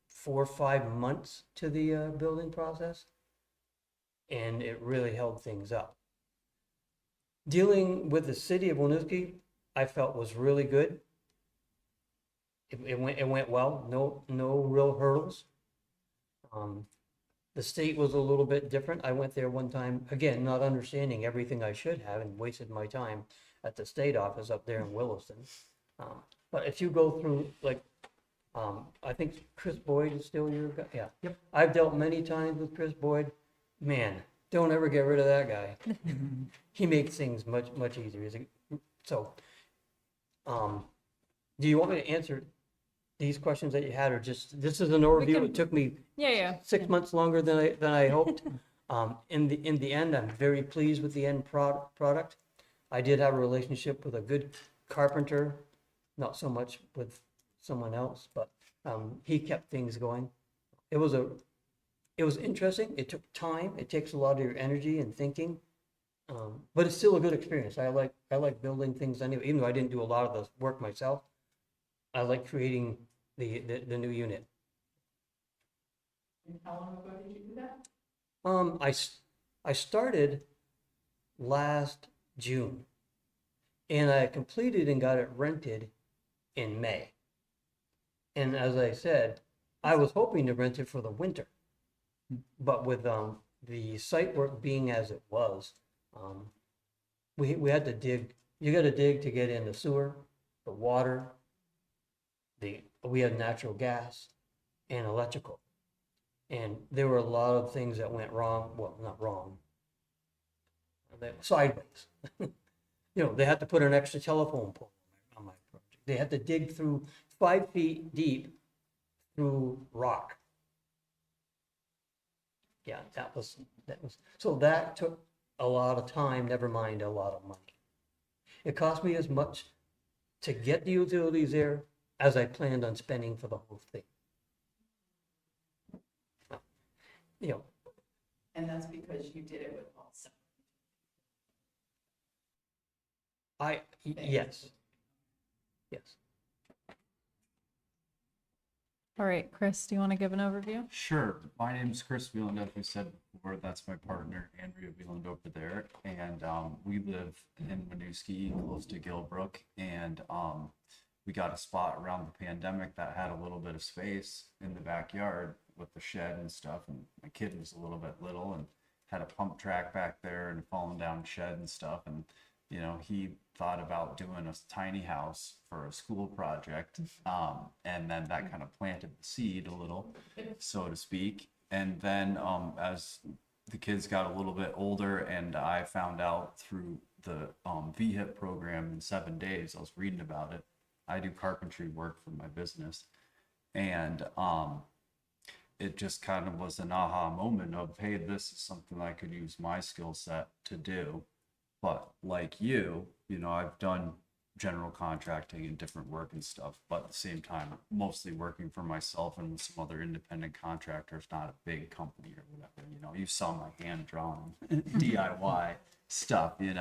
4 or 5 months to the building process. And it really held things up. Dealing with the city of Winooski, I felt was really good. It went well. No real hurdles. The state was a little bit different. I went there one time, again, not understanding everything I should have, and wasted my time at the state office up there in Williston. But if you go through, like, I think Chris Boyd is still your guy. Yeah. Yep. I've dealt many times with Chris Boyd. Man, don't ever get rid of that guy. He makes things much easier. So, do you want me to answer these questions that you had, or just, this is an overview? can- It took me Yeah. 6 months longer than I hoped. In the end, I'm very pleased with the end product. I did have a relationship with a good carpenter, not so much with someone else, but he kept things going. It was interesting. It took time. It takes a lot of your energy and thinking, but it's still a good experience. I like building things anyway, even though I didn't do a lot of the work myself. I like creating the new unit. And how long ago did you do that? I started last June, and I completed and got it rented in May. And as I said, I was hoping to rent it for the winter, but with the site work being as it was, we had to dig. You got to dig to get in the sewer, the water. We had natural gas and electrical. And there were a lot of things that went wrong. Well, not wrong. Sideways. They had to put an extra telephone pole on my project. They had to dig through 5 feet deep through rock. Yeah, that was, so that took a lot of time, never mind a lot of money. It cost me as much to get the utilities there as I planned on spending for the whole thing. And that's because you did it with all seven. Yes. All right, Chris, do you want to give an overview? Sure. My name's Chris Wieland, as we said before. That's my partner, Andrea Wieland, over there. And we live in Winooski, close to Gilbrook. And we got a spot around the pandemic that had a little bit of space in the backyard with the shed and stuff. And my kid was a little bit little and had a pump track back there and a fallen down shed and stuff. And he thought about doing a tiny house for a school project. And then that kind of planted the seed a little, so to speak. And then as the kids got a little bit older and I found out through the VHIP program in 7 days, I was reading about it. I do carpentry work for my business. And it just kind of was an aha moment of, hey, this is something I could use my skill set to do. But like I've done general contracting and different work and stuff, but at the same time, mostly working for myself and with some other independent contractors, not a big company or whatever. You saw my hand drawn DIY stuff, and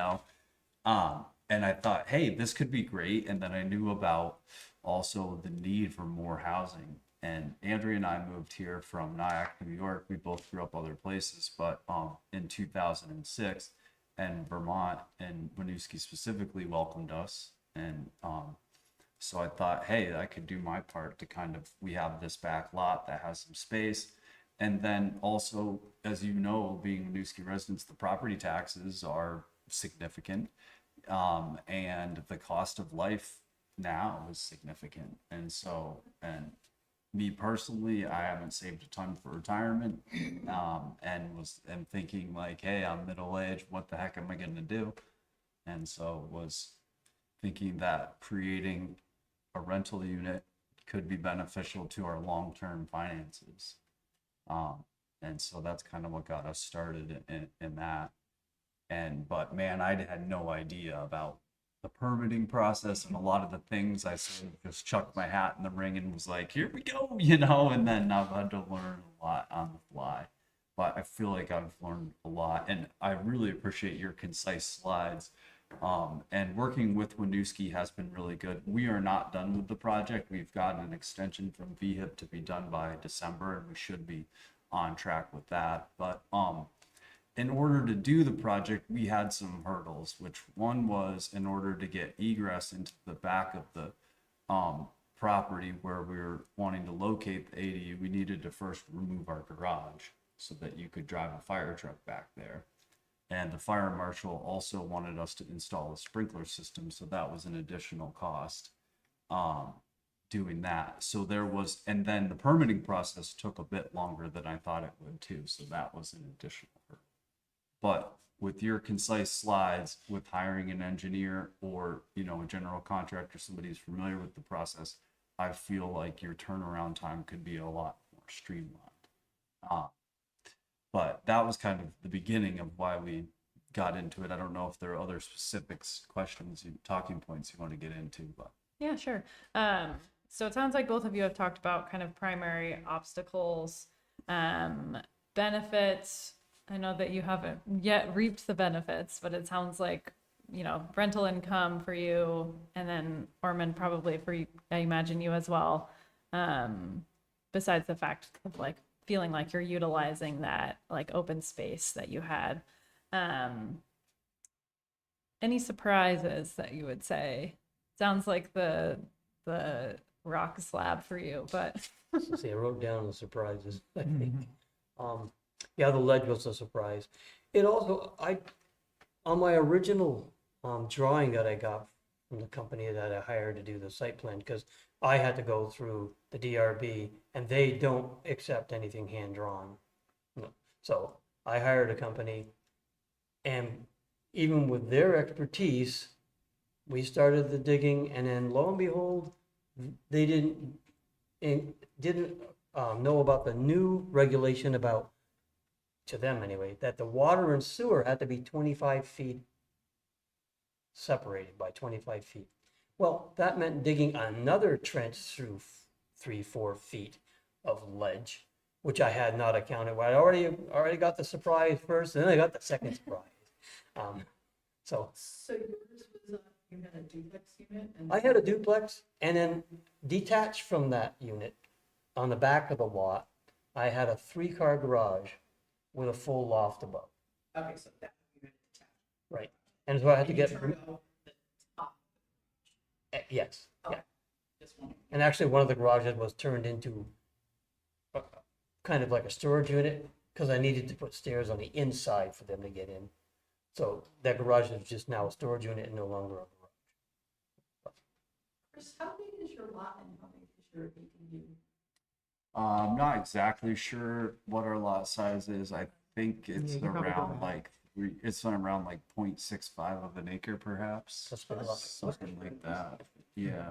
I thought, hey, this could be great. And then I knew about also the need for more housing and Andrea and I moved here from Nyack, New York. We both grew up other places, but in 2006, and Vermont and Winooski specifically welcomed us. And so I thought, hey, I could do my part to kind of, we have this back lot that has some space. And then also, as you know, being Winooski residents, the property taxes are significant. And the cost of life now is significant. And so, and me personally, I haven't saved a ton for retirement, and am thinking like, hey, I'm middle aged, what the heck am I gonna do? And so was thinking that creating a rental unit could be beneficial to our long-term finances. And so that's kind of what got us started in that. But man, I had no idea about the permitting process and a lot of the things. I sort of just chucked my hat in the ring and was like, here we go, and then I've had to learn a lot on the fly. But I feel like I've learned a lot, and I really appreciate your concise slides. And working with Winooski has been really good. We are not done with the project. We've gotten an extension from VHIP to be done by December, and we should be on track with that. But in order to do the project, we had some hurdles, which one was in order to get egress into the back of the property where we were wanting to locate the ADU, we needed to first remove our garage so that you could drive a fire truck back there. And the fire marshal also wanted us to install a sprinkler system, so that was an additional cost doing that. So there was, and then the permitting process took a bit longer than I thought it would too, so that was an additional hurdle. But with your concise slides, with hiring an engineer or, a general contractor, somebody who's familiar with the process, I feel like your turnaround time could be a lot more streamlined. But that was kind of the beginning of why we got into it. I don't know if there are other specifics, questions, talking points you want to get into, but. Yeah, sure. So it sounds like both of you have talked about kind of primary obstacles, benefits. I know that you haven't yet reaped the benefits, but it sounds like, rental income for you, and then Orman probably for you, I imagine you as well. Besides the fact of like feeling like you're utilizing that like open space that you had. Any surprises that you would say? Sounds like the rock slab for you, but See, I wrote down the surprises, I think. Yeah, the ledge was a surprise. It also, on my original drawing that I got from the company that I hired to do the site plan, because I had to go through the DRB and they don't accept anything hand-drawn. No. So I hired a company, and even with their expertise, we started the digging, and then lo and behold, they didn't know about the new regulation about, to them anyway, that the water and sewer had to be 25 feet separated by 25 feet. Well, that meant digging another trench through 3-4 feet of ledge, which I had not accounted for. I already got the surprise first, and then I got the second surprise. So yours was, you had a duplex unit? And I had a duplex, and then detached from that unit, on the back of the lot, I had a 3-car garage with a full loft above. Okay, so that you had detached. Right. And so I had to And you get, turned out the top. yes, yeah. Okay. Just wondering. And actually, one of the garages was turned into kind of like a storage unit, because I needed to put stairs on the inside for them to get in. So that garage is just now a storage unit and no longer a garage. Chris, how big is your lot and how big is your ADU? I'm not exactly sure what our lot size is. I think it's you can probably go around back. it's around like 0.65 of an acre, perhaps. That's been a lot. Something like that. Yeah.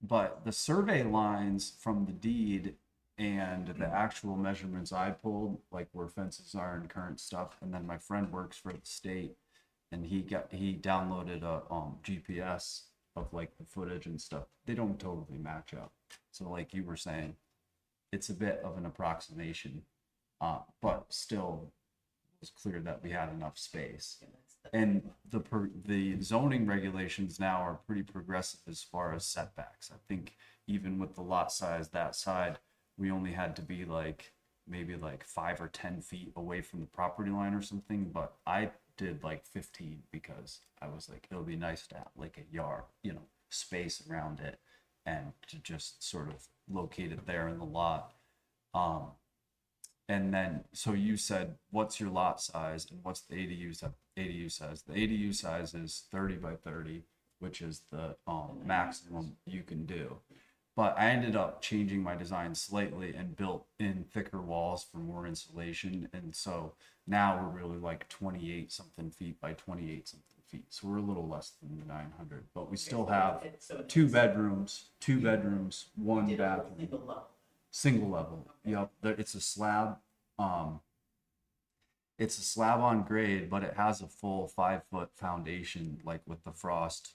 But the survey lines from the deed and the actual measurements I pulled, like where fences are and current stuff, and then my friend works for the state, and he downloaded a GPS of like the footage and stuff. They don't totally match up. So like you were saying, it's a bit of an approximation, but still it was clear that we had enough space. Yeah, that's the And the zoning regulations now are pretty progressive as far as setbacks. I think even with the lot size that side, we only had to be like maybe like 5 or 10 feet away from the property line or something, but I did like 15 because I was like, it'll be nice to have like a yard, you know, space around it and to just sort of locate it there in the lot. And then, so you said, what's your lot size and what's the ADU size? The ADU size is 30 by 30, which is the maximum you can do. But I ended up changing my design slightly and built in thicker walls for more insulation. And so now we're really like 28 something feet by 28 something feet. So we're a little less than the 900, but we still have two bedrooms, one bathroom. Single level. Yep. It's a slab. It's a slab on grade, but it has a full 5-foot foundation, like with the frost,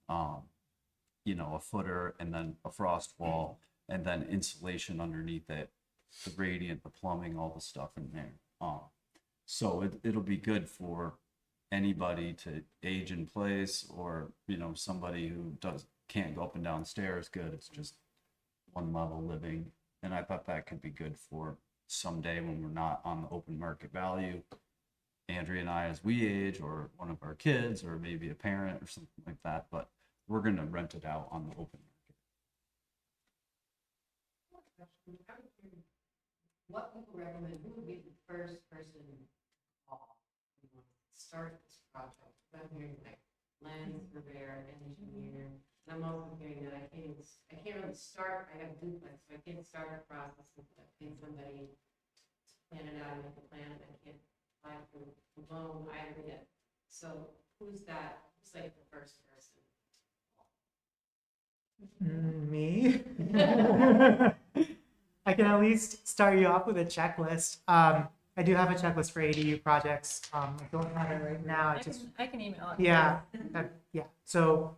you know, a footer and then a frost wall and then insulation underneath it, the radiant, the plumbing, all the stuff in there. So it'll be good for anybody to age in place, or, you know, somebody who can't go up and down stairs. Good. It's just one level living. And I thought that could be good for someday when we're not on the open market value. Andrea and I, as we age, or one of our kids, or maybe a parent or something like that, but we're going to rent it out on the open market. What would you recommend? Who would be the first person to start this project? I'm hearing like land surveyor, engineer. I'm also hearing that I can't really start. I have a duplex, so I can't start the process without paying somebody to plan it out and make a plan. I can't apply for a loan either yet. So who's that? Who's like the first person? Me. I can at least start you off with a checklist. I do have a checklist for ADU projects. I don't have it right now. I can email it. Yeah, yeah. So,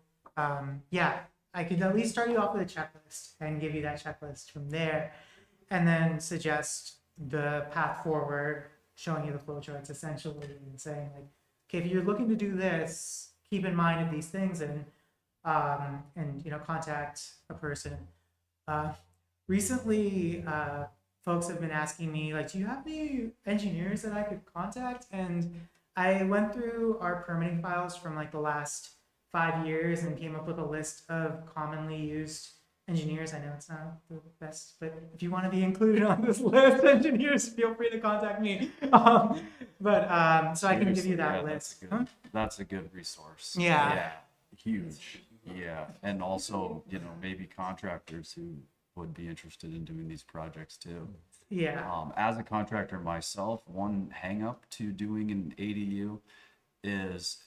yeah, I could at least start you off with a checklist and give you that checklist from there, and then suggest the path forward, showing you the flow charts essentially, and saying like, okay, if you're looking to do this, keep in mind of these things, and you know, contact a person. Recently, folks have been asking me like, do you have any engineers that I could contact? And I went through our permitting files from like the last 5 years and came up with a list of commonly used engineers. I know it's not the best, but if you want to be included on this list, engineers, feel free to contact me. So I can give you that list. That's a good resource. Yeah. Yeah. Huge. Yeah. And also, you know, maybe contractors who would be interested in doing these projects too. Yeah. As a contractor myself, one hang up to doing an ADU is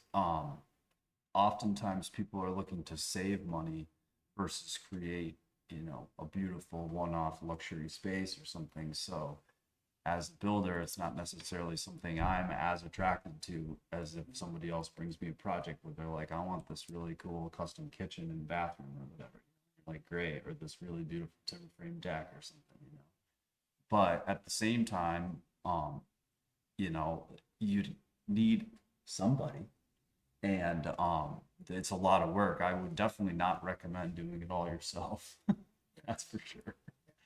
oftentimes people are looking to save money versus create, you know, a beautiful one-off luxury space or something. So as a builder, it's not necessarily something I'm as attracted to as if somebody else brings me a project where they're like, I want this really cool custom kitchen and bathroom or whatever. Like, great, or this really beautiful timber frame deck or something, you know. But at the same time, you know, you need somebody, and it's a lot of work. I would definitely not recommend doing it all yourself. That's for sure.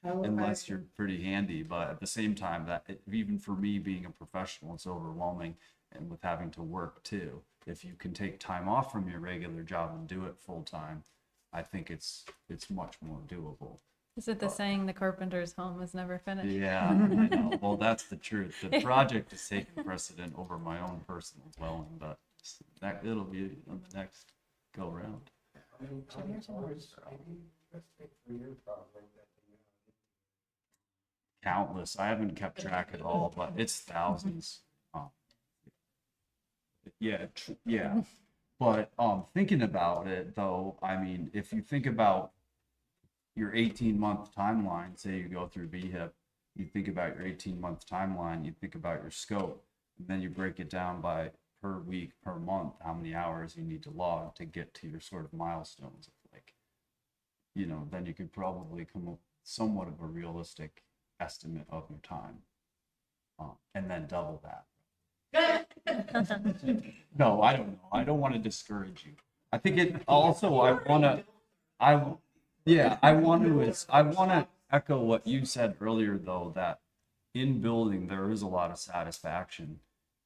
Unless you're pretty handy. But at the same time, even for me being a professional, it's overwhelming, and with having to work too. If you can take time off from your regular job and do it full time, I think it's much more doable. Is it the saying, the carpenter's home is never finished? Yeah, I know. Well, that's the truth. The project is taking precedent over my own personal dwelling, but it'll be on the next go round. Countless. I haven't kept track at all, but it's thousands. Yeah. But thinking about it though, I mean, if you think about your 18-month timeline, say you go through VHIP, you think about your 18-month timeline, you think about your scope, and then you break it down by per week, per month, how many hours you need to log to get to your sort of milestones. Like, you know, then you could probably come up with somewhat of a realistic estimate of your time, and then double that. No, I don't know. I don't want to discourage you. I think it also, I want to echo what you said earlier, though, that in building, there is a lot of satisfaction,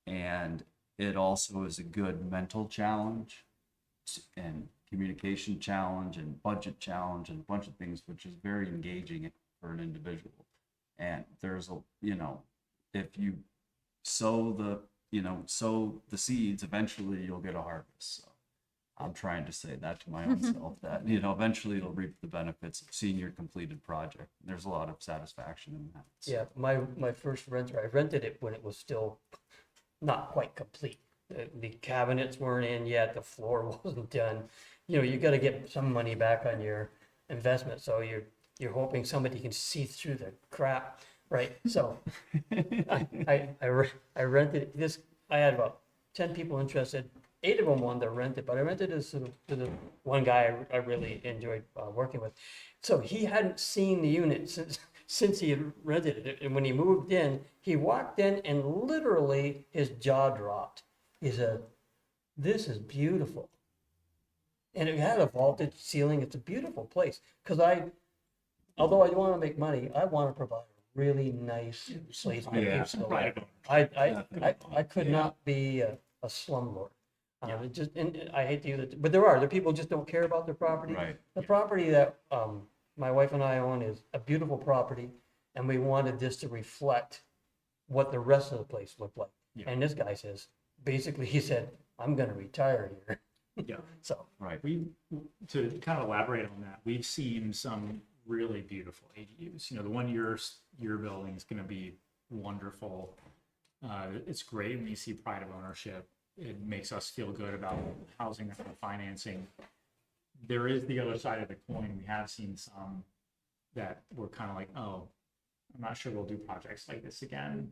and it also is a good mental challenge and communication challenge and budget challenge and a bunch of things, which is very engaging for an individual. And there's if you sow the seeds, eventually you'll get a harvest. So I'm trying to say that to my own self, that, eventually you'll reap the benefits of seeing your completed project. There's a lot of satisfaction in that. So. Yeah, my first renter, I rented it when it was still not quite complete. The cabinets weren't in yet, the floor wasn't done. You got to get some money back on your investment, so you're hoping somebody can see through the crap, right? So I rented this. I had about 10 people interested. 8 of them wanted to rent it, but I rented it to the one guy I really enjoyed working with. So he hadn't seen the unit since he had rented it. And when he moved in, he walked in and literally his jaw dropped. He said, "This is beautiful." And it had a vaulted ceiling. It's a beautiful place. Because although I want to make money, I want to provide a really nice place for people to live. I could not be a slumlord. And I hate to use it, but there are people just don't care about their property. Right. The property that my wife and I own is a beautiful property, and we wanted this to reflect what the rest of the place looked like. Yeah. And this guy says, basically, he said, "I'm going to retire here." Yeah. So Right. To kind of elaborate on that, we've seen some really beautiful ADUs. The one your building is going to be wonderful. It's great when you see pride of ownership. It makes us feel good about housing that we're financing. There is the other side of the coin. We have seen some that were kind of like, oh, I'm not sure we'll do projects like this again.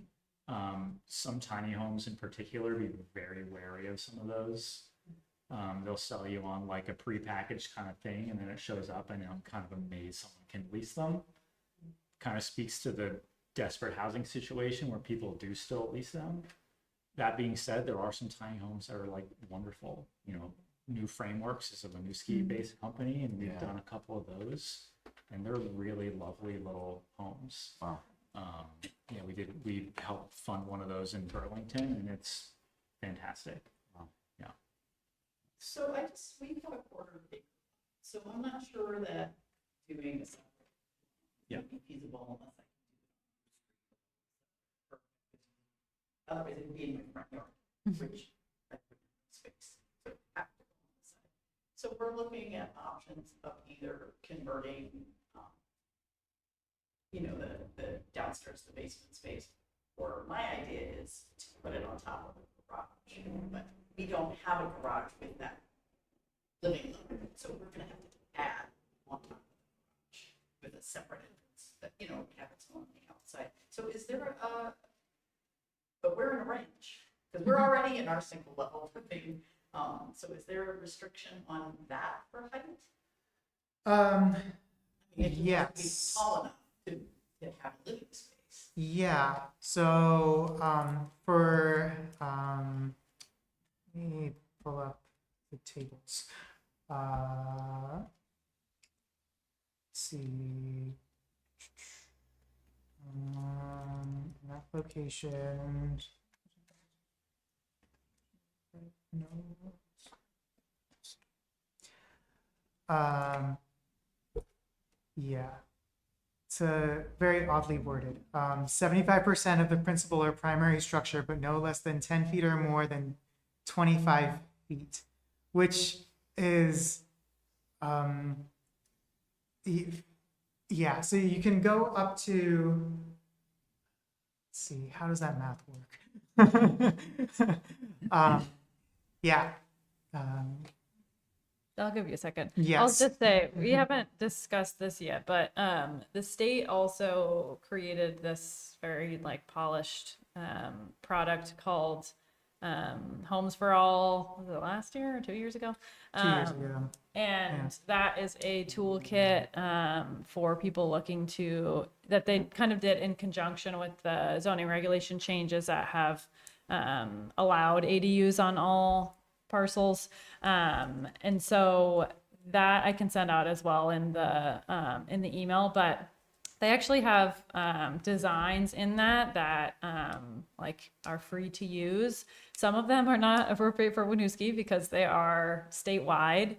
Some tiny homes in particular, be very wary of some of those. They'll sell you on like a prepackaged kind of thing, and then it shows up, and I'm kind of amazed someone can lease them. Kind of speaks to the desperate housing situation where people do still lease them. That being said, there are some tiny homes that are like wonderful. New Frameworks is a Winooski based company, and we've done a couple of those, and they're really lovely little homes. Wow. We helped fund one of those in Burlington, and it's fantastic. So we have a quarter acre, so I'm not sure that doing this would be feasible unless I can do it. Otherwise, it would be in my front yard, which I wouldn't have space. So I have to go on the side. So we're looking at options of either converting, the downstairs, the basement space, or my idea is to put it on top of the garage, but we don't have a garage with that living room, so we're gonna have to add on top of the garage with a separate entrance that, have its own on the outside. So is there but we're in a ranch, because we're already in our single level thing. So is there a restriction on that for height? It Yes. needs to be tall enough to have a living space. Yeah. So let me pull up the tables. Let's see. That location. No. Yeah. It's very oddly worded. 75% of the principal or primary structure, but no less than 10 feet or more than 25 feet, which is, yeah, so you can go up to, let's see, how does that math work? Yeah. I'll give you a second. Yes. I'll just say, we haven't discussed this yet, but the state also created this very polished product called Homes for All. Was it last year or 2 years ago? 2 years ago. And that is a toolkit for people looking to, that they kind of did in conjunction with the zoning regulation changes that have allowed ADUs on all parcels. And so that I can send out as well in the email, but they actually have designs in that like are free to use. Some of them are not appropriate for Winooski because they are statewide.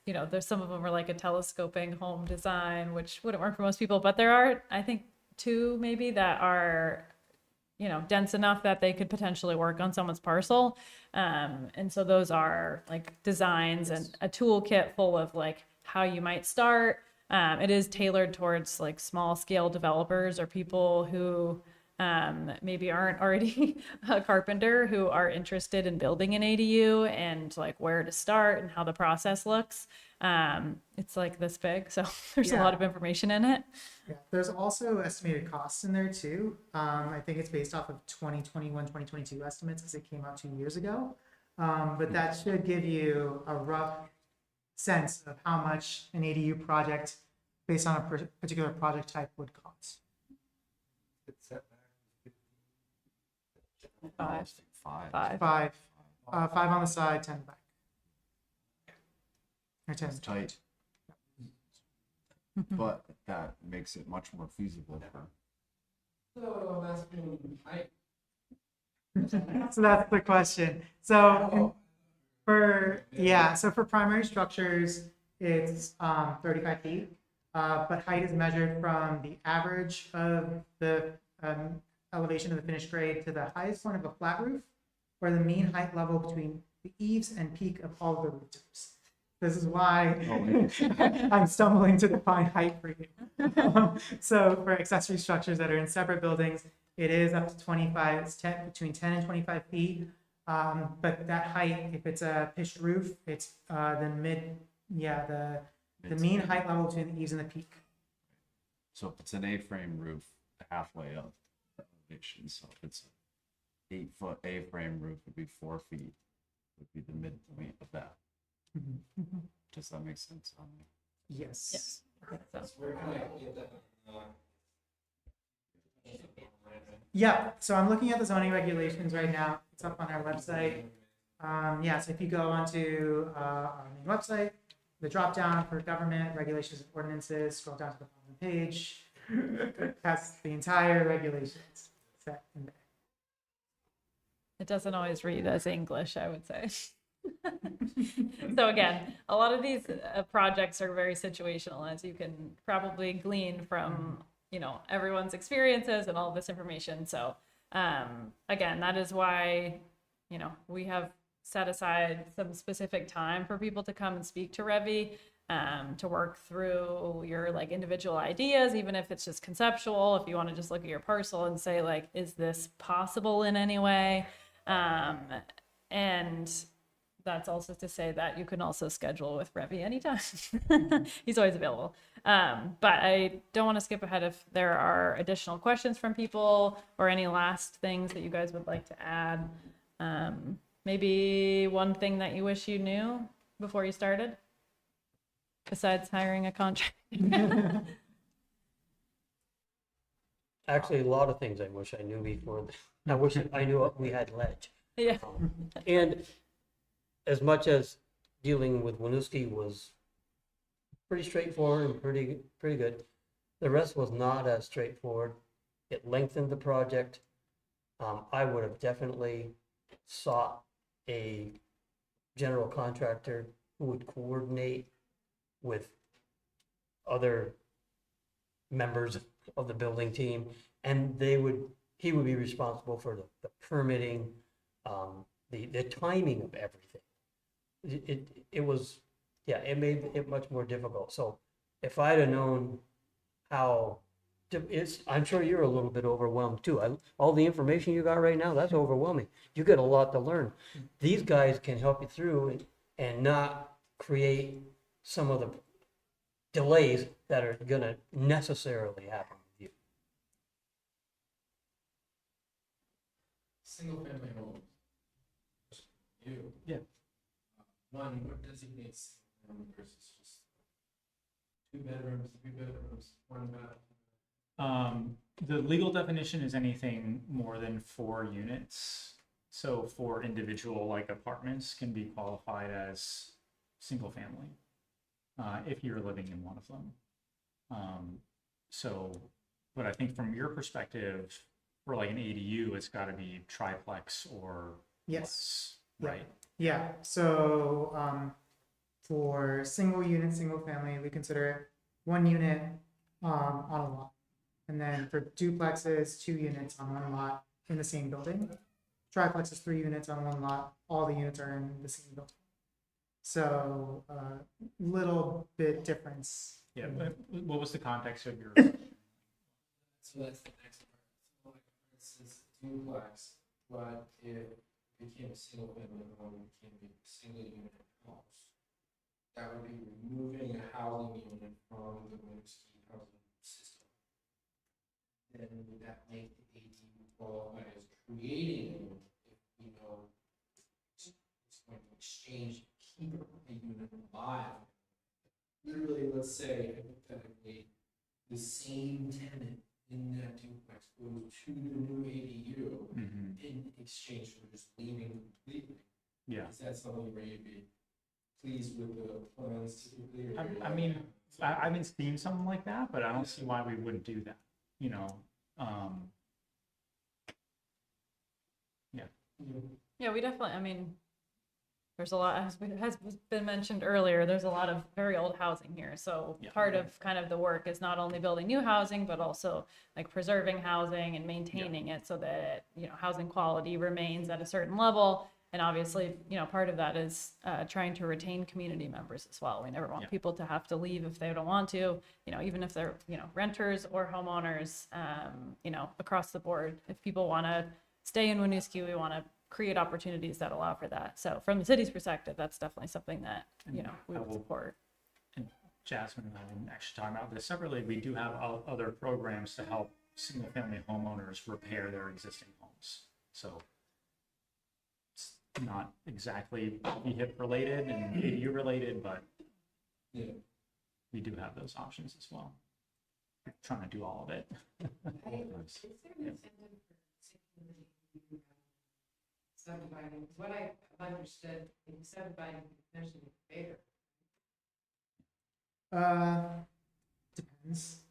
You know, there's some of them are like a telescoping home design, which wouldn't work for most people, but there are, I think, 2 maybe that are, you know, dense enough that they could potentially work on someone's parcel. And so those are like designs and a toolkit full of like how you might start. It is tailored towards like small scale developers or people who maybe aren't already a carpenter who are interested in building an ADU and like where to start and how the process looks. It's like this big, so there's a lot of information in it. Yeah, there's also estimated costs in there too. I think it's based off of 2021, 2022 estimates because it came out 2 years ago. But that should give you a rough sense of how much an ADU project based on a particular project type would cost. It's set Five. Five. Five. 5 on the side, 10 back. Or 10. It's tight. But that makes it much more feasible for. So I'm asking, So that's the question. So for primary structures, it's 35 feet, but height is measured from the average of the elevation of the finished grade to the highest point of a flat roof, or the mean height level between the eaves and peak of all of the rooftops. This is why I'm stumbling to define height for you. So for accessory structures that are in separate buildings, it is up to 25, it's between 10 and 25 feet. But that height, if it's a pitched roof, it's the mean height level between the eaves and the peak. So if it's an A-frame roof, halfway up the elevation. So if it's an 8-foot A-frame roof, would be 4 feet. Would be the midpoint of that. Does that make sense? Yes. Yes. where can I get that? Yeah, so I'm looking at the zoning regulations right now. It's up on our website. So if you go onto our main website, the drop down for government regulations and ordinances, scroll down to the bottom of the page. That's the entire regulations set in there. It doesn't always read as English, I would say. So again, a lot of these projects are very situational, as you can probably glean from, you know, everyone's experiences and all this information. So again, that is why, you know, we have set aside some specific time for people to come and speak to Revy, to work through your like individual ideas, even if it's just conceptual. If you want to just look at your parcel and say like, is this possible in any way? And that's also to say that you can also schedule with Revy anytime. He's always available. But I don't want to skip ahead if there are additional questions from people or any last things that you guys would like to add. Maybe one thing that you wish you knew before you started, besides hiring a contractor. Actually, a lot of things I wish I knew before. I wish I knew we had ledge. Yeah. And as much as dealing with Winooski was pretty straightforward and pretty good, the rest was not as straightforward. It lengthened the project. I would have definitely sought a general contractor who would coordinate with other members of the building team, and he would be responsible for the permitting, the timing of everything. It made it much more difficult. So if I'd have known how I'm sure you're a little bit overwhelmed too. All the information you got right now, that's overwhelming. You got a lot to learn. These guys can help you through and not create some of the delays that are gonna necessarily happen with you. Single family homes. You. Yeah. One, what designates single family versus just 2 bedrooms, 3 bedrooms, 1 bath? The legal definition is anything more than 4 units. So 4 individual like apartments can be qualified as single family if you're living in one of them. But I think from your perspective, for like an ADU, it's got to be triplex or Yes. less, right? Yeah, so for single unit, single family, we consider it 1 unit on a lot. And then for duplexes, 2 units on 1 lot in the same building. Triplex is 3 units on 1 lot, all the units are in the same building. So little bit difference. Yeah, but what was the context of your? So that's the next part. So like, for instance, duplex, but it became a single family home, it became a single unit house. That would be removing a housing unit from the Winooski housing system. Then would that make the ADU qualify as creating a unit if we know it's going to exchange, keep a unit alive? Literally, let's say hypothetically, the same tenant in that duplex goes to the new ADU in exchange for just leaving completely. Yeah. Is that something where you'd be pleased with the plans typically? I mean, I haven't seen something like that, but I don't see why we wouldn't do that, you know? Yeah, we definitely, I mean, there's a lot, as has been mentioned earlier, there's a lot of very old housing here. So Yeah. part of kind of the work is not only building new housing, but also like preserving housing and maintaining it so that, you know, housing quality remains at a certain level. And obviously, you know, part of that is trying to retain community members as well. We never want Yeah. people to have to leave if they don't want to, you know, even if they're, you know, renters or homeowners, you know, across the board. If people want to stay in Winooski, we want to create opportunities that allow for that. So from the city's perspective, that's definitely something that, you know, we would support. And Jasmine and I didn't actually talk about this separately. We do have other programs to help single-family homeowners repair their existing homes. So it's not exactly HIP related and ADU related, but Yeah. we do have those options as well. We're trying to do all of it. Is there an incentive for subdividing? Because what I've understood, in subdividing, potentially favor. Depends.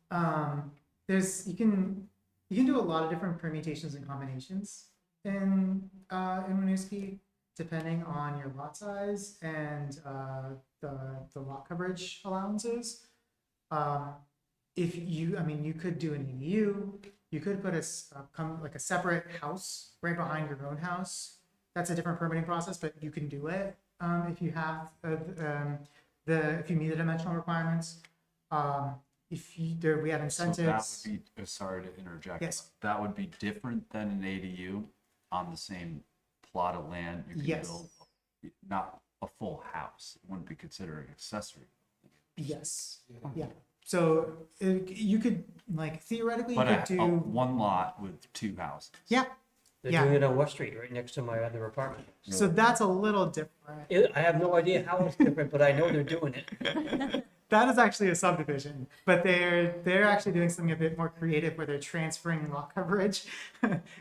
There's you can do a lot of different permutations and combinations in Winooski, depending on your lot size and the lot coverage allowances. If you, I mean, you could do an ADU. You could put like a separate house right behind your own house. That's a different permitting process, but you can do it if you have if you meet the dimensional requirements. We have incentives. So that would be, sorry to interject. Yes. That would be different than an ADU on the same plot of land. You could Yes. build not a full house. It wouldn't be considered an accessory. Yes. Yeah. So you could, like, theoretically, But you could do. one lot with 2 houses. Yeah. They're Yeah. doing it on West Street, right next to my other apartment. So that's a little different. I have no idea how it's different, but I know they're doing it. That is actually a subdivision, but they're actually doing something a bit more creative where they're transferring lot coverage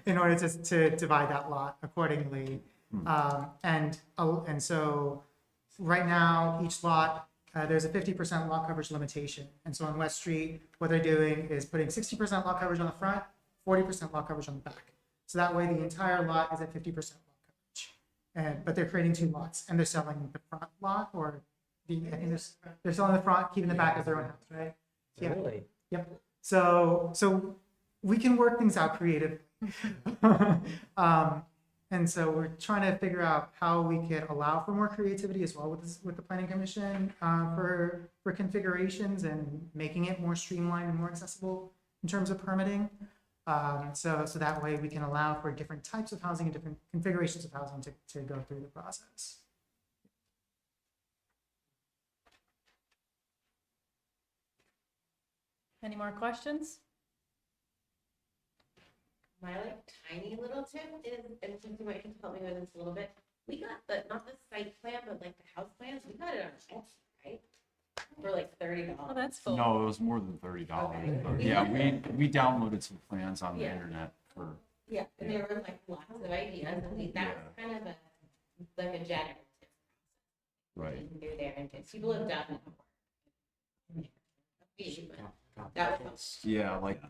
in order to divide that lot accordingly. And so right now each lot there's a 50% lot coverage limitation. And so on West Street, what they're doing is putting 60% lot coverage on the front, 40% lot coverage on the back. So that way the entire lot is at 50% lot coverage. But they're creating 2 lots and they're selling the front lot or I think they're selling the front, keeping the back as their own house, right? Yeah. Really? Yep. So we can work things out creatively. And so we're trying to figure out how we could allow for more creativity as well with the Planning Commission for configurations and making it more streamlined and more accessible in terms of permitting. So that way we can allow for different types of housing and different configurations of housing to go through the process. Any more questions? My like tiny little tip is, and you might have to help me with this a little bit. We got not the site plan, but like the house plans. We got it on Etsy, right? For like $30. Oh, that's full. No, it was more than $30. Okay. But yeah, we downloaded some plans on the Yeah. internet for. Yeah, and there were like lots of ideas, and that's kind of like a generative Right. thing through there, and people have done it. That was Yeah, like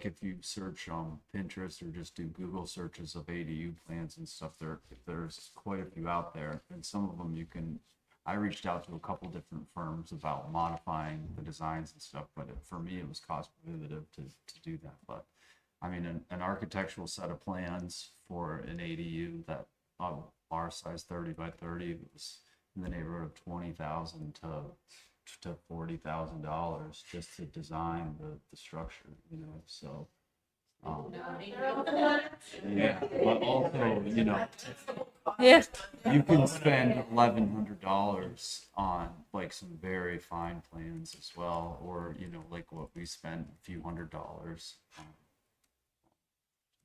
if you search Pinterest or just do Google searches of ADU plans and stuff, there's quite a few out there, and some of them I reached out to a couple different firms about modifying the designs and stuff, but for me it was cost prohibitive to do that. But I mean, an architectural set of plans for an ADU that our size 30 by 30 was in the neighborhood of $20,000 to $40,000 just to design the structure, so. Yeah, but also, Yeah. you can spend $1,100 on like some very fine plans as well, or like what we spent, a few $100s.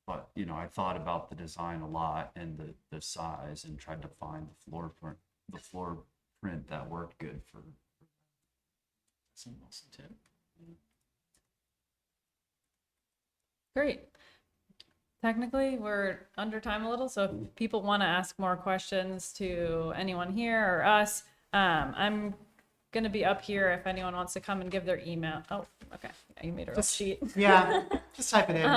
But I thought about the design a lot and the size, and tried to find the floor print that worked good for someone else too. Great. Technically, we're under time a little, so if people want to ask more questions to anyone here or us, I'm going to be up here if anyone wants to come and give their email. Oh, okay. Yeah, you made a real sheet. Yeah, just type it in.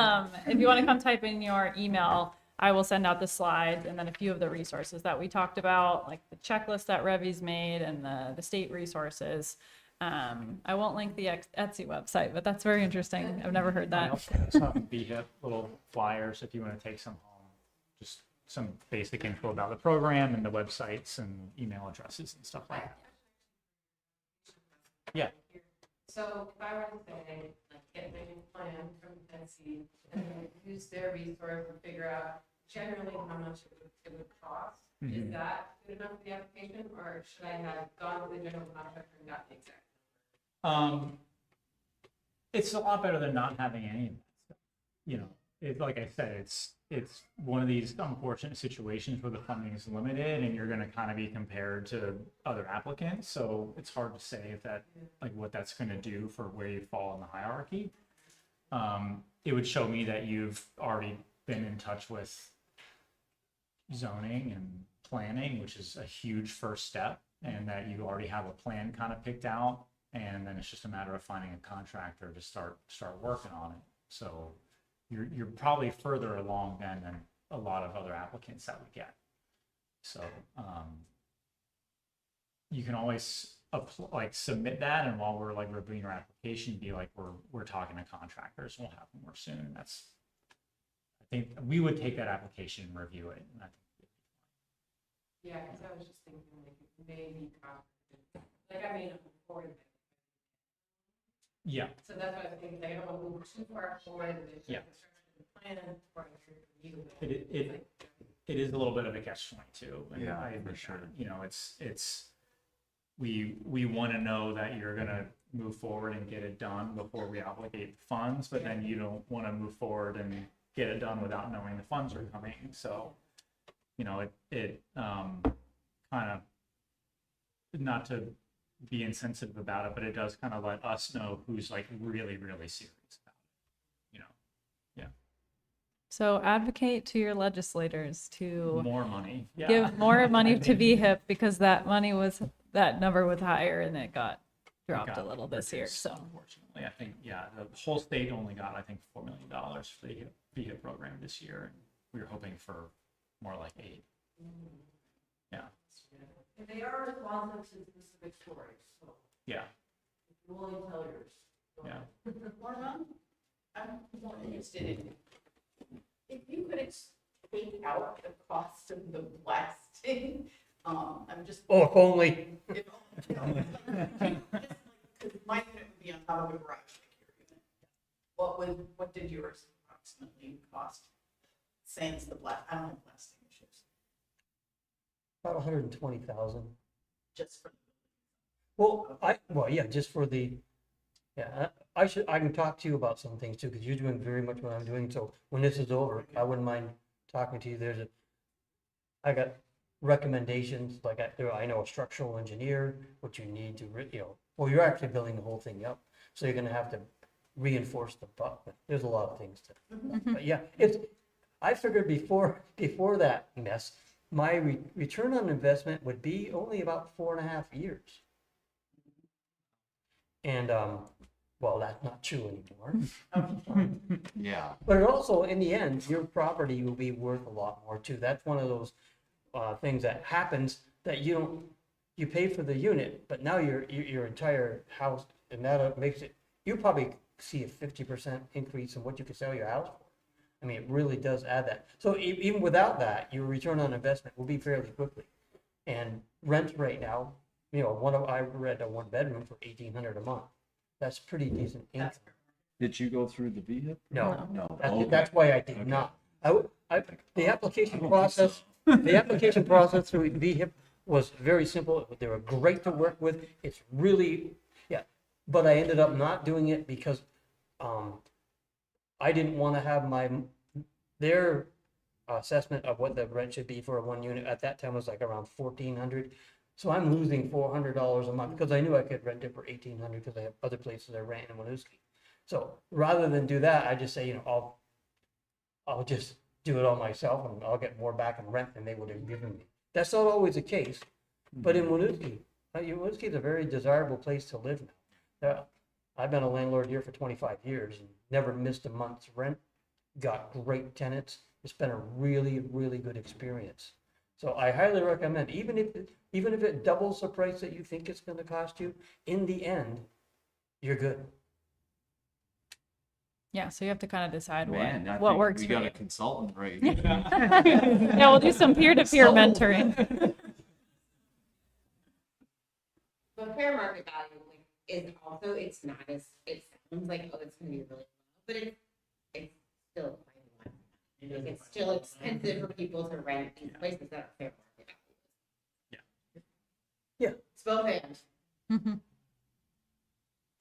If you want to come type in your email, I will send out the slides and then a few of the resources that we talked about, like the checklist that Revi's made and the state resources. I won't link the Etsy website, but that's very interesting. I've never heard that. Some BHIP little flyers if you want to take some home. Just some basic info about the program and the websites and email addresses and stuff like that. Yeah. So if I were to say, like, get my new plan from Etsy and then use their resource and figure out generally how much it would cost, is that good enough for the application, or should I have gone to the general contractor and got the exact? It's a lot better than not having any of that stuff. Like I said, it's one of these unfortunate situations where the funding is limited and you're going to kind of be compared to other applicants. So it's hard to say if that, like, what that's going to do for where you fall in the hierarchy. It would show me that you've already been in touch with zoning and planning, which is a huge first step, and that you already have a plan kind of picked out. And then it's just a matter of finding a contractor to start working on it. So you're probably further along than a lot of other applicants that we get. So you can always submit that, and while we're like reviewing your application, be like we're talking to contractors. We'll have more soon. I think we would take that application and review it. And I think Yeah, because I was just thinking like it may be complicated. Like I made it before. yeah. So that's what I was thinking, like, I don't want to move too far forward with the Yeah. plan before I review it. It is a little bit of a catch-22. And Yeah, I admit for sure. that. We want to know that you're going to move forward and get it done before we obligate funds, but then you don't want to move forward and get it done without knowing the funds are coming. So, it kind of, not to be insensitive about it, but it does kind of let us know who's like really, really serious about it. Yeah. So advocate to your legislators to More money. Yeah. give more money to VHIP because that number was higher and it got dropped a got little this year. reduced, So unfortunately, I think, the whole state only got, I think, $4 million for the VHIP program this year, and we were hoping for more like 8. Yeah. And they are responsive to specific stories, so Yeah. if you're willing to tell yours. go Yeah. ahead. I'm more interested in, if you could take out the cost of the blasting, I'm just. Oh, if only. Because my unit would be on top of a garage, like your unit. What did yours approximately cost? Sans the blast, I don't have blasting issues, About 120,000. just for. Well, yeah, just for I can talk to you about some things too, because you're doing very much what I'm doing. So when this is over, I wouldn't mind talking to you. I got recommendations, like I know a structural engineer, what you need to, well, you're actually building the whole thing up. So you're gonna have to reinforce the butt. There's a lot of things to, but yeah, I figured before that mess, my return on investment would be only about 4.5 years. And, well, that's not true anymore. Yeah. But it also, in the end, your property will be worth a lot more too. That's one of those things that happens that you pay for the unit, but now your entire house, and that makes it, you probably see a 50% increase in what you can sell your house for. I mean, it really does add that. So even without that, your return on investment will be fairly quickly. And rent right now, I rent a 1-bedroom for $1,800 a month. That's pretty decent income. Did you go through the VHIP? No, No. that's why I did not. The application process through VHIP was very simple. They were great to work with. It's really, yeah. But I ended up not doing it because I didn't want to have their assessment of what the rent should be for a 1 unit at that time was like around $1,400. So I'm losing $400 a month because I knew I could rent it for $1,800 because I have other places I rent in Winooski. So rather than do that, I just say, I'll just do it all myself and I'll get more back in rent than they would have given me. That's not always the case, but in Winooski is a very desirable place to live now. I've been a landlord here for 25 years and never missed a month's rent. Got great tenants. It's been a really, really good experience. So I highly recommend, even if it doubles the price that you think it's going to cost you, in the end, you're good. Yeah, so you have to kind of decide Man, I what think works we for got you. a consultant right Yeah, we'll do some peer-to-peer mentoring. But fair market value is also, it's not as, it sounds like, oh, it's gonna be really low, but it's still quite a lot. It's still expensive for people to rent these places that are fair market value. Yeah. It's both ends. Mhm.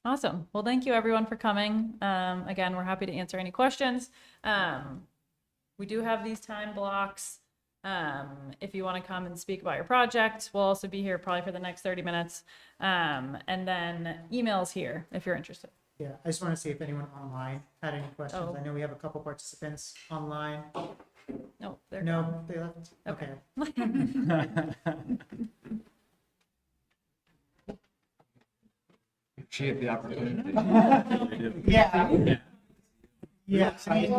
Awesome. Well, thank you everyone for coming. Again, we're happy to answer any questions. We do have these time blocks. If you want to come and speak about your project, we'll also be here probably for the next 30 minutes. And then emails here if you're interested. Yeah, I just want to see if anyone online had any questions. Oh. I know we have a couple participants online. No, they're No, they left. Okay. She had the opportunity. Yeah. Yeah. Did I meet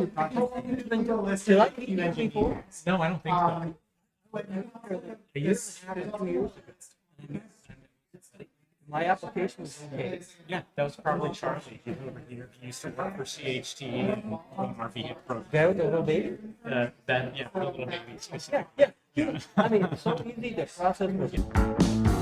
you before? No, I don't think so. My application was okay. Yeah, that was probably Charlie. He over here. He used to work for CHT and run our VHIP program. Guy with the little baby? Yeah, the little baby specific. Yeah. I mean, it's so easy to process.